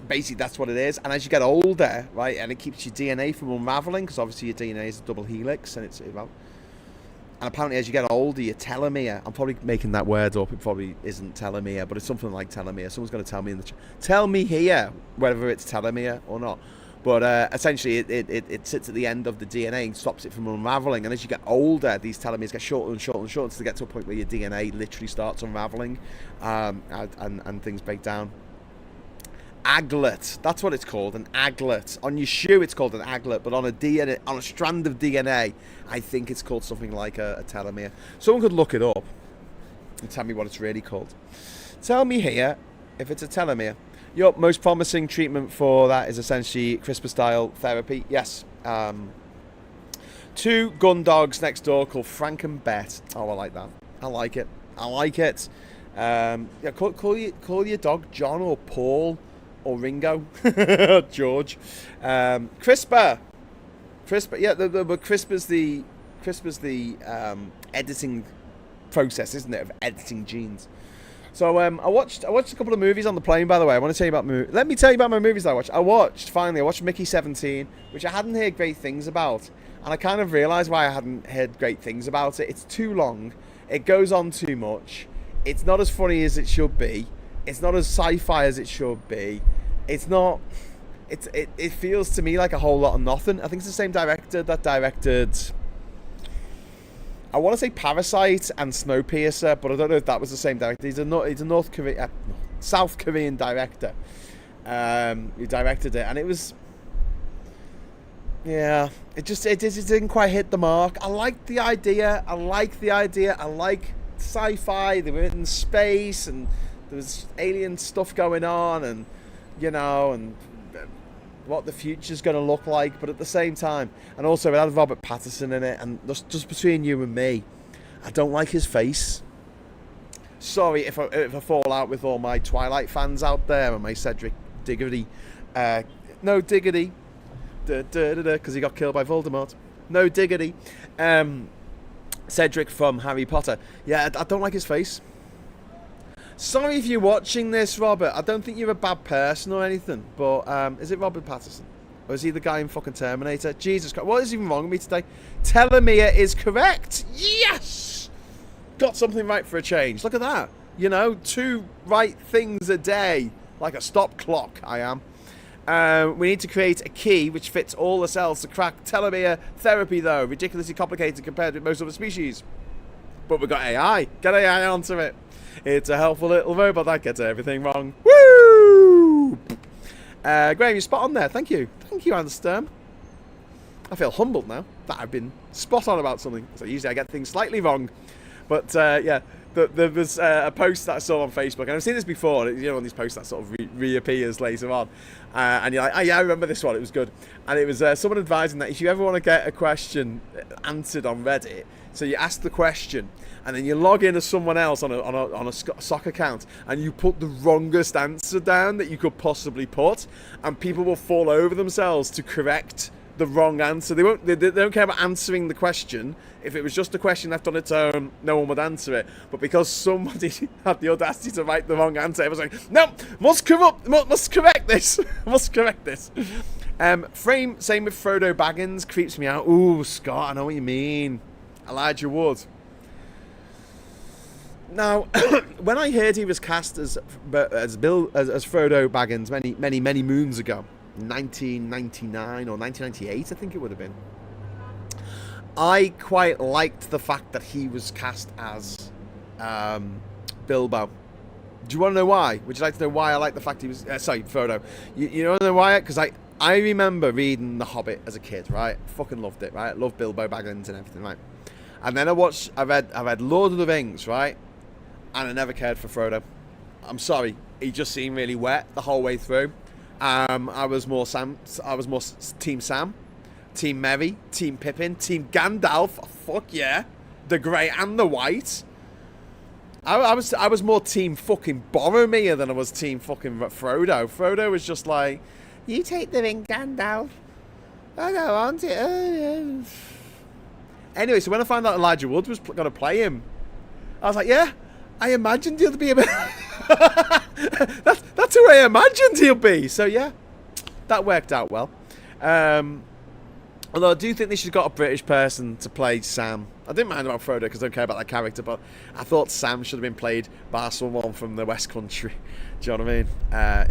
Basically, that's what it is. And as you get older, right, and it keeps your DNA from unraveling, because obviously your DNA is a double helix, and and apparently as you get older, your telomere, I'm probably making that word up, it probably isn't telomere, but it's something like telomere. Someone's going to tell me in the chat. Tell me here whether it's telomere or not. But essentially, it sits at the end of the DNA and stops it from unraveling. And as you get older, these telomeres get shorter and shorter and shorter until they get to a point where your DNA literally starts unraveling, and things break down. Aglet, that's what it's called, an aglet. On your shoe, it's called an aglet, but on a strand of DNA, I think it's called something like a telomere. Someone could look it up and tell me what it's really called. Tell me here if it's a telomere. Your most promising treatment for that is essentially CRISPR-style therapy. Yes. 2 gun dogs next door called Frank and Bet. Oh, I like that. I like it. Yeah, call your dog John or Paul. Or Ringo, George, CRISPR, yeah, but CRISPR's the editing process, isn't it, of editing genes? So I watched a couple of movies on the plane, by the way. I want to tell you about let me tell you about my movies that I watched. I watched Mickey 17, which I hadn't heard great things about, and I kind of realised why I hadn't heard great things about it. It's too long, it goes on too much, it's not as funny as it should be. It's not as sci-fi as it should be. It's not. It feels to me like a whole lot of nothing. I think it's the same director that directed. I want to say Parasite and Snowpiercer, but I don't know if that was the same director. He's a South Korean director. He directed it, and it was, yeah, it didn't quite hit the mark. I liked the idea. I like sci-fi. They were in space, and there was alien stuff going on, and and what the future's going to look like. But at the same time, and also it had Robert Pattinson in it, and just between you and me, I don't like his face. Sorry if I fall out with all my Twilight fans out there and my Cedric Diggory. No diggity. Because he got killed by Voldemort. No diggity. Cedric from Harry Potter. Yeah, I don't like his face. Sorry if you're watching this, Robert. I don't think you're a bad person or anything. But is it Robert Pattinson? Or is he the guy in fucking Terminator? Jesus Christ. What is even wrong with me today? Telomere is correct. Yes! Got something right for a change. Look at that. 2 right things a day. Like a stop clock, I am. We need to create a key which fits all the cells to crack telomere therapy, though. Ridiculously complicated compared with most other species. But we've got AI. Get AI onto it. It's a helpful little robot that gets everything wrong. Woo! Graham, you're spot on there. Thank you. Thank you, Ansturm. I feel humbled now that I've been spot on about something. So usually I get things slightly wrong. But, yeah. There was a post that I saw on Facebook, and I've seen this before, one of these posts that sort of reappears later on, and you're like, oh yeah, I remember this one, it was good. And it was someone advising that if you ever want to get a question answered on Reddit, so you ask the question, and then you log in as someone else on a sock account, and you put the wrongest answer down that you could possibly put, and people will fall over themselves to correct the wrong answer. They don't care about answering the question. If it was just a question left on its own, no one would answer it. But because somebody had the audacity to write the wrong answer, it was like, no, must correct this. Must correct this. Frame, same with Frodo Baggins, creeps me out. Ooh, Scott, I know what you mean. Elijah Wood. Now, when I heard he was cast as Frodo Baggins many moons ago, 1999 or 1998, I think it would have been, I quite liked the fact that he was cast as Bilbo. Do you want to know why? Would you like to know why I like the fact he was... Frodo. You want to know why? Because I remember reading The Hobbit as a kid, right? Fucking loved it, right? Loved Bilbo Baggins and everything, right? And then I read Lord of the Rings, right? And I never cared for Frodo. I'm sorry. He just seemed really wet the whole way through. I was more Team Sam, Team Merry, Team Pippin, Team Gandalf. Oh, fuck yeah, the grey and the white. I was more Team fucking Boromir than I was Team fucking Frodo. Frodo was just like, you take the ring, Gandalf. I don't want it. Oh, yeah. Anyway, so when I found out Elijah Wood was going to play him, I was like, yeah, I imagined he'll be a bit... that's who I imagined he'll be. So yeah, that worked out well. Although I do think they should have got a British person to play Sam. I didn't mind about Frodo because I don't care about that character, but I thought Sam should have been played by someone from the West Country. Do you know what I mean?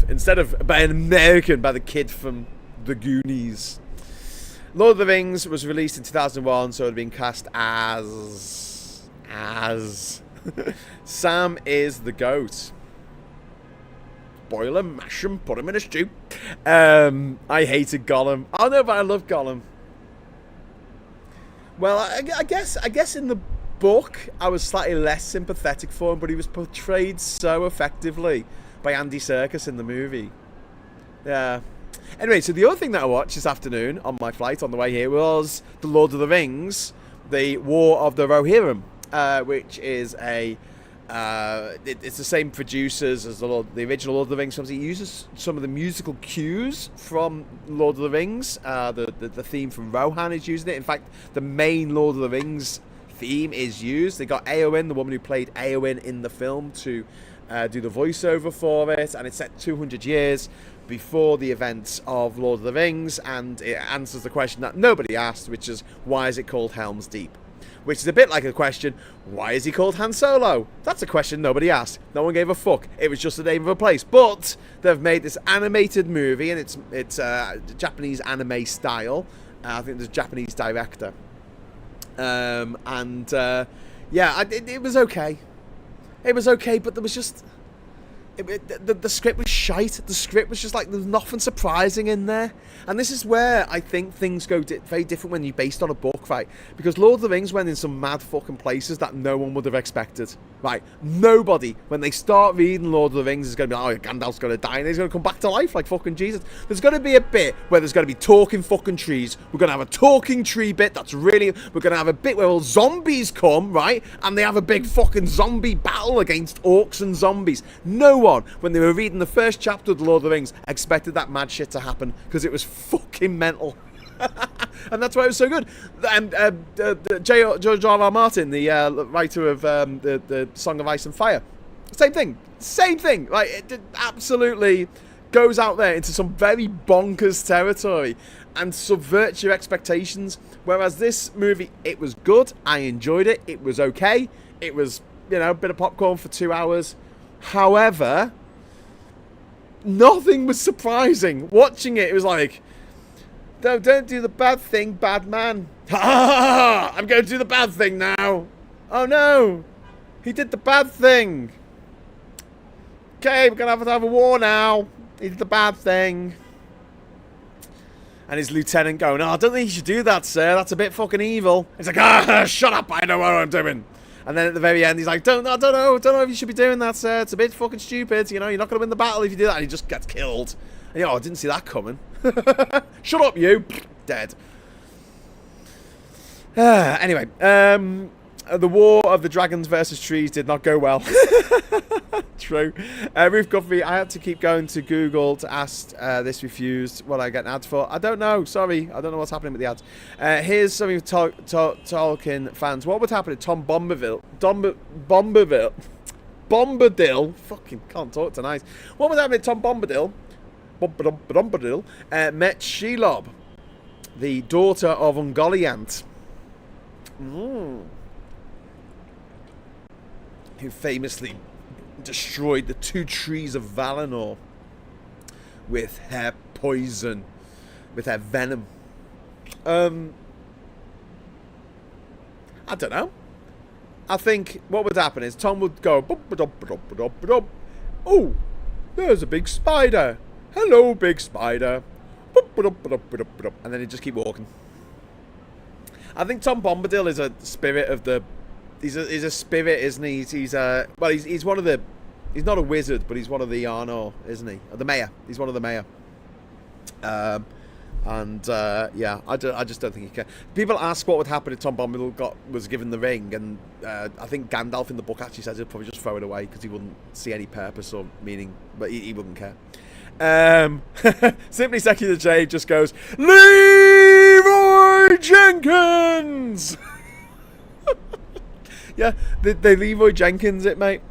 Instead of by an American, by the kid from the Goonies. Lord of the Rings was released in 2001, so it had been cast as Sam is the goat. Boil him, mash him, put him in a stew. I hated Gollum. Oh no, but I love Gollum. Well, I guess in the book I was slightly less sympathetic for him, but he was portrayed so effectively by Andy Serkis in the movie. Yeah. Anyway, so the other thing that I watched this afternoon on my flight on the way here was The Lord of the Rings, The War of the Rohirrim, which is it's the same producers as the original Lord of the Rings films. It uses some of the musical cues from Lord of the Rings. The theme from Rohan is using it. In fact, the main Lord of the Rings theme is used. They got Eowyn, the woman who played Eowyn in the film, to do the voiceover for it, and it's set 200 years before the events of Lord of the Rings, and it answers the question that nobody asked, which is, why is it called Helm's Deep? Which is a bit like a question, why is he called Han Solo? That's a question nobody asked. No one gave a fuck. It was just the name of a place. But they've made this animated movie, and it's Japanese anime style. I think there's a Japanese director. It was okay. It was okay, but there was just the script was shite. The script was just like, there's nothing surprising in there. And this is where I think things go very different when you're based on a book, right? Because Lord of the Rings went in some mad fucking places that no one would have expected, right? Nobody, when they start reading Lord of the Rings, is going to be like, oh, Gandalf's going to die and he's going to come back to life like fucking Jesus. There's going to be a bit where there's going to be talking fucking trees. We're going to have a talking tree bit that's really... We're going to have a bit where all zombies come, right? And they have a big fucking zombie battle against orcs and zombies. No one, when they were reading the first chapter of the Lord of the Rings, expected that mad shit to happen, because it was fucking mental. And that's why it was so good. George R.R. Martin, the writer of the Song of Ice and Fire, same thing. Like, it absolutely goes out there into some very bonkers territory and subverts your expectations. Whereas this movie, it was good. I enjoyed it. It was okay. It was, a bit of popcorn for 2 hours. However, nothing was surprising. Watching it, it was like, no, don't do the bad thing, bad man. I'm going to do the bad thing now. Oh no, he did the bad thing. Okay, we're going to have a war now. He did the bad thing. And his lieutenant going, oh, I don't think you should do that, sir. That's a bit fucking evil. He's like, shut up, I know what I'm doing. And then at the very end, he's like, don't know if you should be doing that, sir. It's a bit fucking stupid. You're not going to win the battle if you do that. And he just gets killed. And I didn't see that coming. Shut up, you. Dead. Anyway, the War of the Dragons versus Trees did not go well. True. Ruth Guthrie, I had to keep going to Google to ask this refused what I get ads for. I don't know. Sorry. I don't know what's happening with the ads. Here's something with Tolkien fans. What would happen if Tom Bombadil... Fucking can't talk tonight. What would happen if Tom Bombadil met Shelob, the daughter of Ungoliant, who famously destroyed the 2 trees of Valinor with her poison, with her venom. I don't know. I think what would happen is Tom would go, oh, there's a big spider. Hello, big spider. And then he'd just keep walking. I think Tom Bombadil is a spirit of the... He's a spirit, isn't he? He's one of the... He's not a wizard, but he's one of the Arnor, isn't he? The mayor. He's one of the mayor. I just don't think he can. People ask what would happen if Tom Bombadil was given the ring, and I think Gandalf in the book actually says he'll probably just throw it away because he wouldn't see any purpose or meaning, but he wouldn't care. Simply Secular J just goes, Leroy Jenkins! Yeah, they Leroy Jenkins it, mate.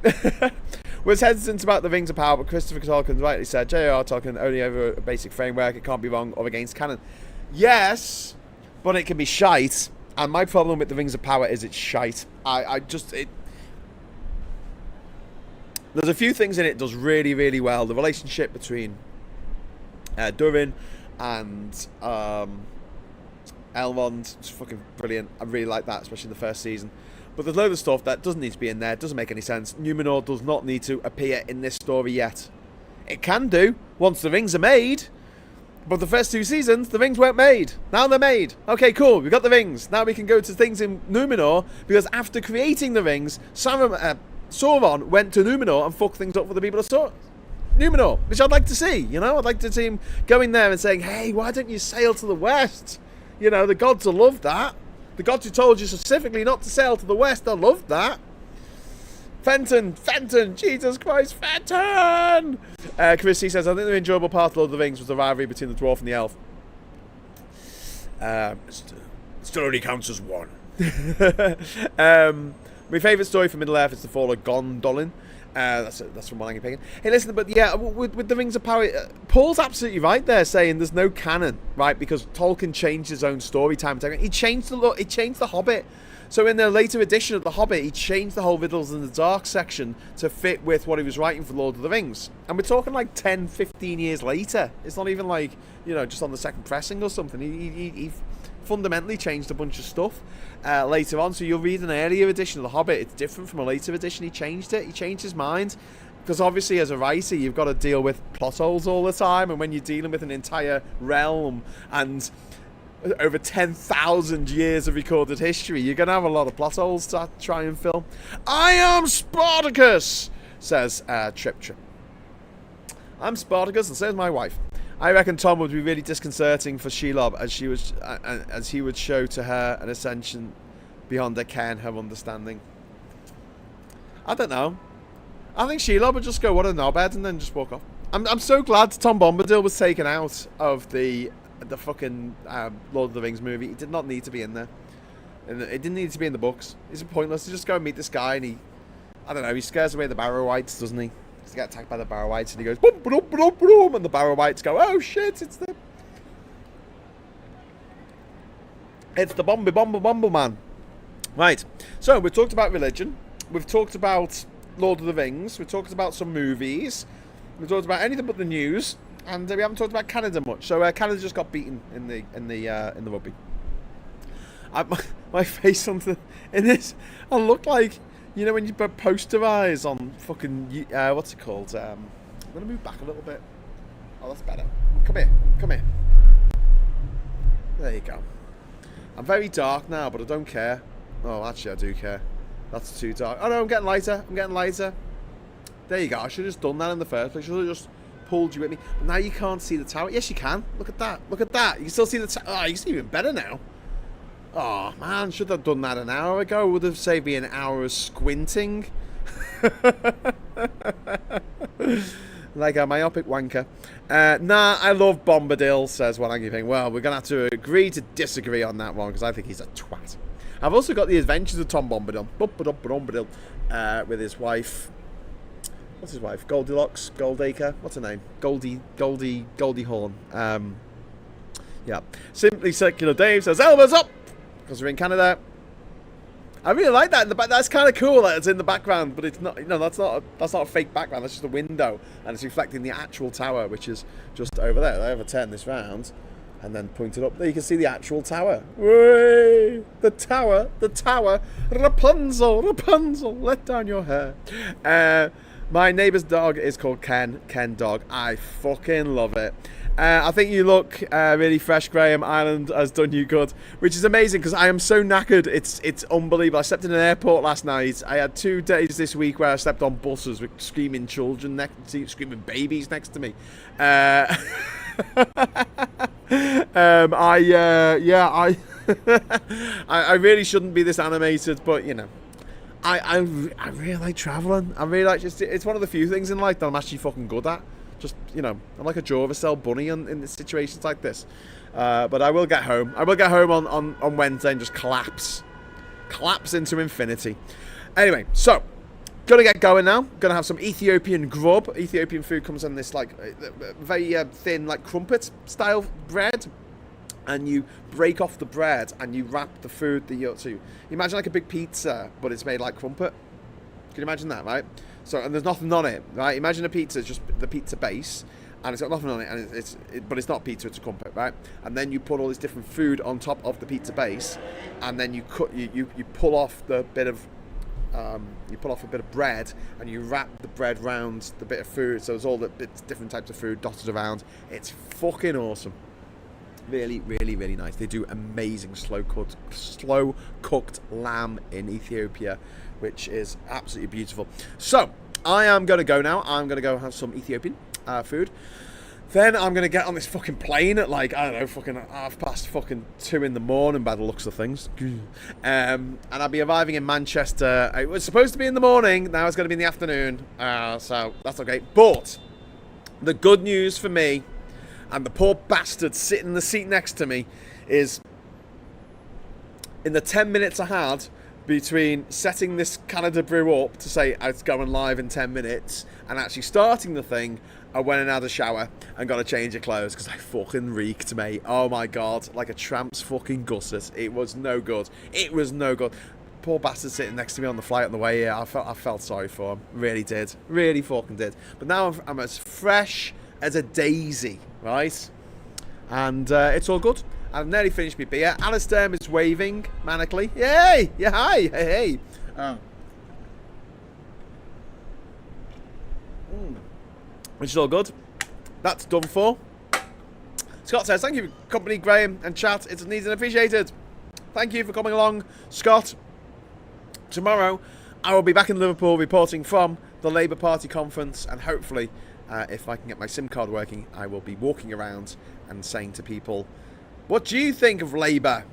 Was hesitant about the Rings of Power, but Christopher Tolkien rightly said, J.R.R. Tolkien only over a basic framework, it can't be wrong or against canon. Yes, but it can be shite, and my problem with the Rings of Power is it's shite. There's a few things in it does really, really well. The relationship between Durin and Elrond is fucking brilliant. I really like that, especially in the first season. But there's loads of stuff that doesn't need to be in there. Doesn't make any sense. Numenor does not need to appear in this story yet. It can do once the rings are made. But the first 2 seasons, the rings weren't made. Now they're made. Okay, cool. We've got the rings. Now we can go to things in Numenor. Because after creating the rings, Sauron went to Numenor and fucked things up for the people of Numenor, which I'd like to see, I'd like to see him going there and saying, hey, why don't you sail to the west? The gods will love that. The gods who told you specifically not to sail to the west, they'll love that. Fenton, Jesus Christ, Fenton! Chrissy says, I think the enjoyable part of Lord of the Rings was the rivalry between the dwarf and the elf. It still only counts as one. My favourite story from Middle-earth is the fall of Gondolin. That's from One Angry Pagan. Hey, listen, but yeah, with the Rings of Power, Paul's absolutely right there, saying there's no canon, right? Because Tolkien changed his own story time and time. He changed the Hobbit. So in the later edition of the Hobbit, he changed the whole Riddles in the Dark section to fit with what he was writing for Lord of the Rings. And we're talking like 10, 15 years later. It's not even like, just on the second pressing or something. He fundamentally changed a bunch of stuff later on. So you'll read an earlier edition of The Hobbit, it's different from a later edition. He changed it. He changed his mind. Because obviously as a writer, you've got to deal with plot holes all the time. And when you're dealing with an entire realm and over 10,000 years of recorded history, you're going to have a lot of plot holes to try and fill. I am Spartacus, says Trip. I'm Spartacus, and so is my wife. I reckon Tom would be really disconcerting for Shelob, as he would show to her an ascension beyond her ken, her understanding. I don't know. I think Shelob would just go, what a knobhead, and then just walk off. I'm so glad Tom Bombadil was taken out of the fucking Lord of the Rings movie. He did not need to be in there. And it didn't need to be in the books. It's pointless to just go and meet this guy, and I don't know, he scares away the Barrow-wights, doesn't he? He gets attacked by the Barrow-wights, and he goes, boom, boom, boom, boom, and the Barrow-wights go, oh shit, it's the Bomble man. Right, so we've talked about religion, we've talked about Lord of the Rings, we've talked about some movies, we've talked about anything but the news, and we haven't talked about Canada much. So Canada just got beaten in the rugby. My face in this, I look like, you know, when you posterize on fucking what's it called? I'm gonna move back a little bit. Oh, that's better. Come here. There you go. I'm very dark now, but I don't care. Oh, actually, I do care. That's too dark. Oh no, I'm getting lighter. There you go. I should have just done that in the first place. I should have just pulled you with me. But now you can't see the tower. Yes, you can. Look at that. You can still see the tower. Oh, you can see even better now. Oh man, should have done that an hour ago. Would have saved me an hour of squinting. Like a myopic wanker. Nah, I love Bombadil, says One Angry Thing. Well, we're going to have to agree to disagree on that one, because I think he's a twat. I've also got The Adventures of Tom Bombadil. With his wife. What's his wife? Goldilocks? Goldacre? What's her name? Goldie Horn. Yeah. Simply Secular Dave says, elbows up! Because we're in Canada. I really like that in the back. That's kind of cool that it's in the background, but it's not. You know, that's not a fake background. That's just a window, and it's reflecting the actual tower, which is just over there. I ever turn this round, and then point it up there. You can see the actual tower. Way, the tower. Rapunzel, let down your hair. My neighbour's dog is called Ken Dog. I fucking love it. I think you look really fresh, Graham. Ireland has done you good, which is amazing because I am so knackered. It's unbelievable. I slept in an airport last night. I had 2 days this week where I slept on buses with screaming children, screaming babies next to me. I really shouldn't be this animated, but you know, I really like traveling. I really like it's one of the few things in life that I'm actually fucking good at. Just, you know, I'm like a Duracell bunny in situations like this. But I will get home. I will get home on Wednesday and just collapse into infinity. Anyway, so gonna get going now. Gonna have some Ethiopian grub. Ethiopian food comes in this like very thin, like crumpet style bread, and you break off the bread and you wrap the food that you're to. Imagine like a big pizza, but it's made like crumpet. Can you imagine that, right? So, and there's nothing on it, right? Imagine a pizza, it's just the pizza base, and it's got nothing on it, and but it's not pizza, it's a crumpet, right? And then you put all this different food on top of the pizza base, and then you pull off the bit of, you pull off a bit of bread, and you wrap the bread round the bit of food, so there's all the different types of food dotted around. It's fucking awesome. Really, really, really nice. They do amazing slow cooked lamb in Ethiopia, which is absolutely beautiful. So I am going to go now. I'm going to go have some Ethiopian food. Then I'm going to get on this fucking plane at like, I don't know, fucking 2:30 in the morning by the looks of things. And I'll be arriving in Manchester. It was supposed to be in the morning. Now it's going to be in the afternoon. So that's okay. But the good news for me and the poor bastard sitting in the seat next to me is in the 10 minutes I had between setting this Canada Brew up to say it's going live in 10 minutes and actually starting the thing, I went and had a shower and got a change of clothes because I fucking reeked, mate. Oh my god, like a tramp's fucking gusset. It was no good. Poor bastard sitting next to me on the flight on the way here. I felt sorry for him. Really did. Really fucking did. But now I'm as fresh as a daisy, right? And it's all good. I've nearly finished my beer. Alistair is waving manically. Yay! Yeah, hi! Hey! Oh. Which is all good. That's done for. Scott says, thank you for company, Graham, and chat. It's needed and appreciated. Thank you for coming along, Scott. Tomorrow, I will be back in Liverpool reporting from the Labour Party conference, and hopefully, if I can get my SIM card working, I will be walking around and saying to people, what do you think of Labour?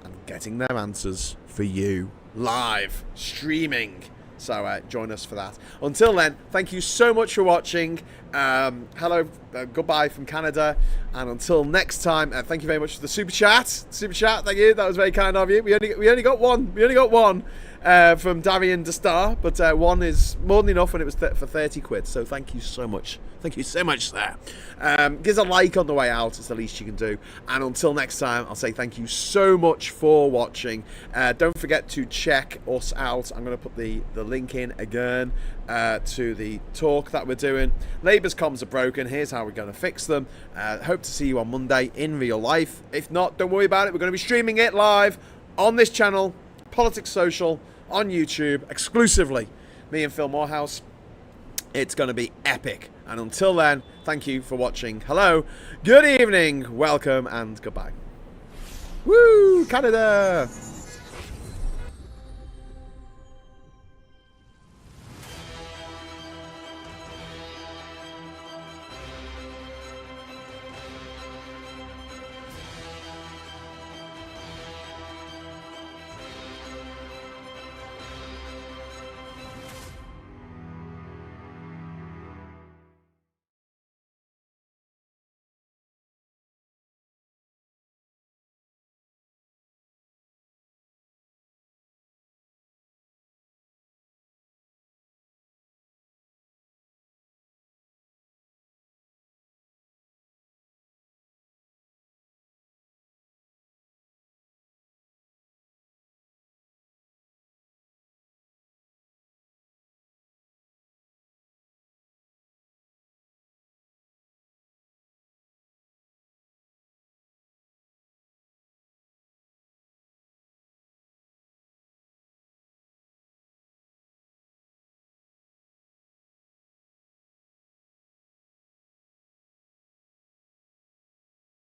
And getting their answers for you, live, streaming. So join us for that. Until then, thank you so much for watching. Hello, goodbye from Canada. And until next time, thank you very much for the super chat. Super chat, thank you. That was very kind of you. We only got one. We only got one from Darian the Star, but one is more than enough, and it was for 30 quid. So thank you so much. Thank you so much, sir. Give us a like on the way out. It's the least you can do. And until next time, I'll say thank you so much for watching. Don't forget to check us out. I'm going to put the link in again to the talk that we're doing. Labour's comms are broken. Here's how we're going to fix them. Hope to see you on Monday in real life. If not, don't worry about it. We're going to be streaming it live on this channel, Politics Social, on YouTube, exclusively. Me and Phil Morehouse. It's going to be epic. And until then, thank you for watching. Hello, good evening, welcome, and goodbye. Woo, Canada!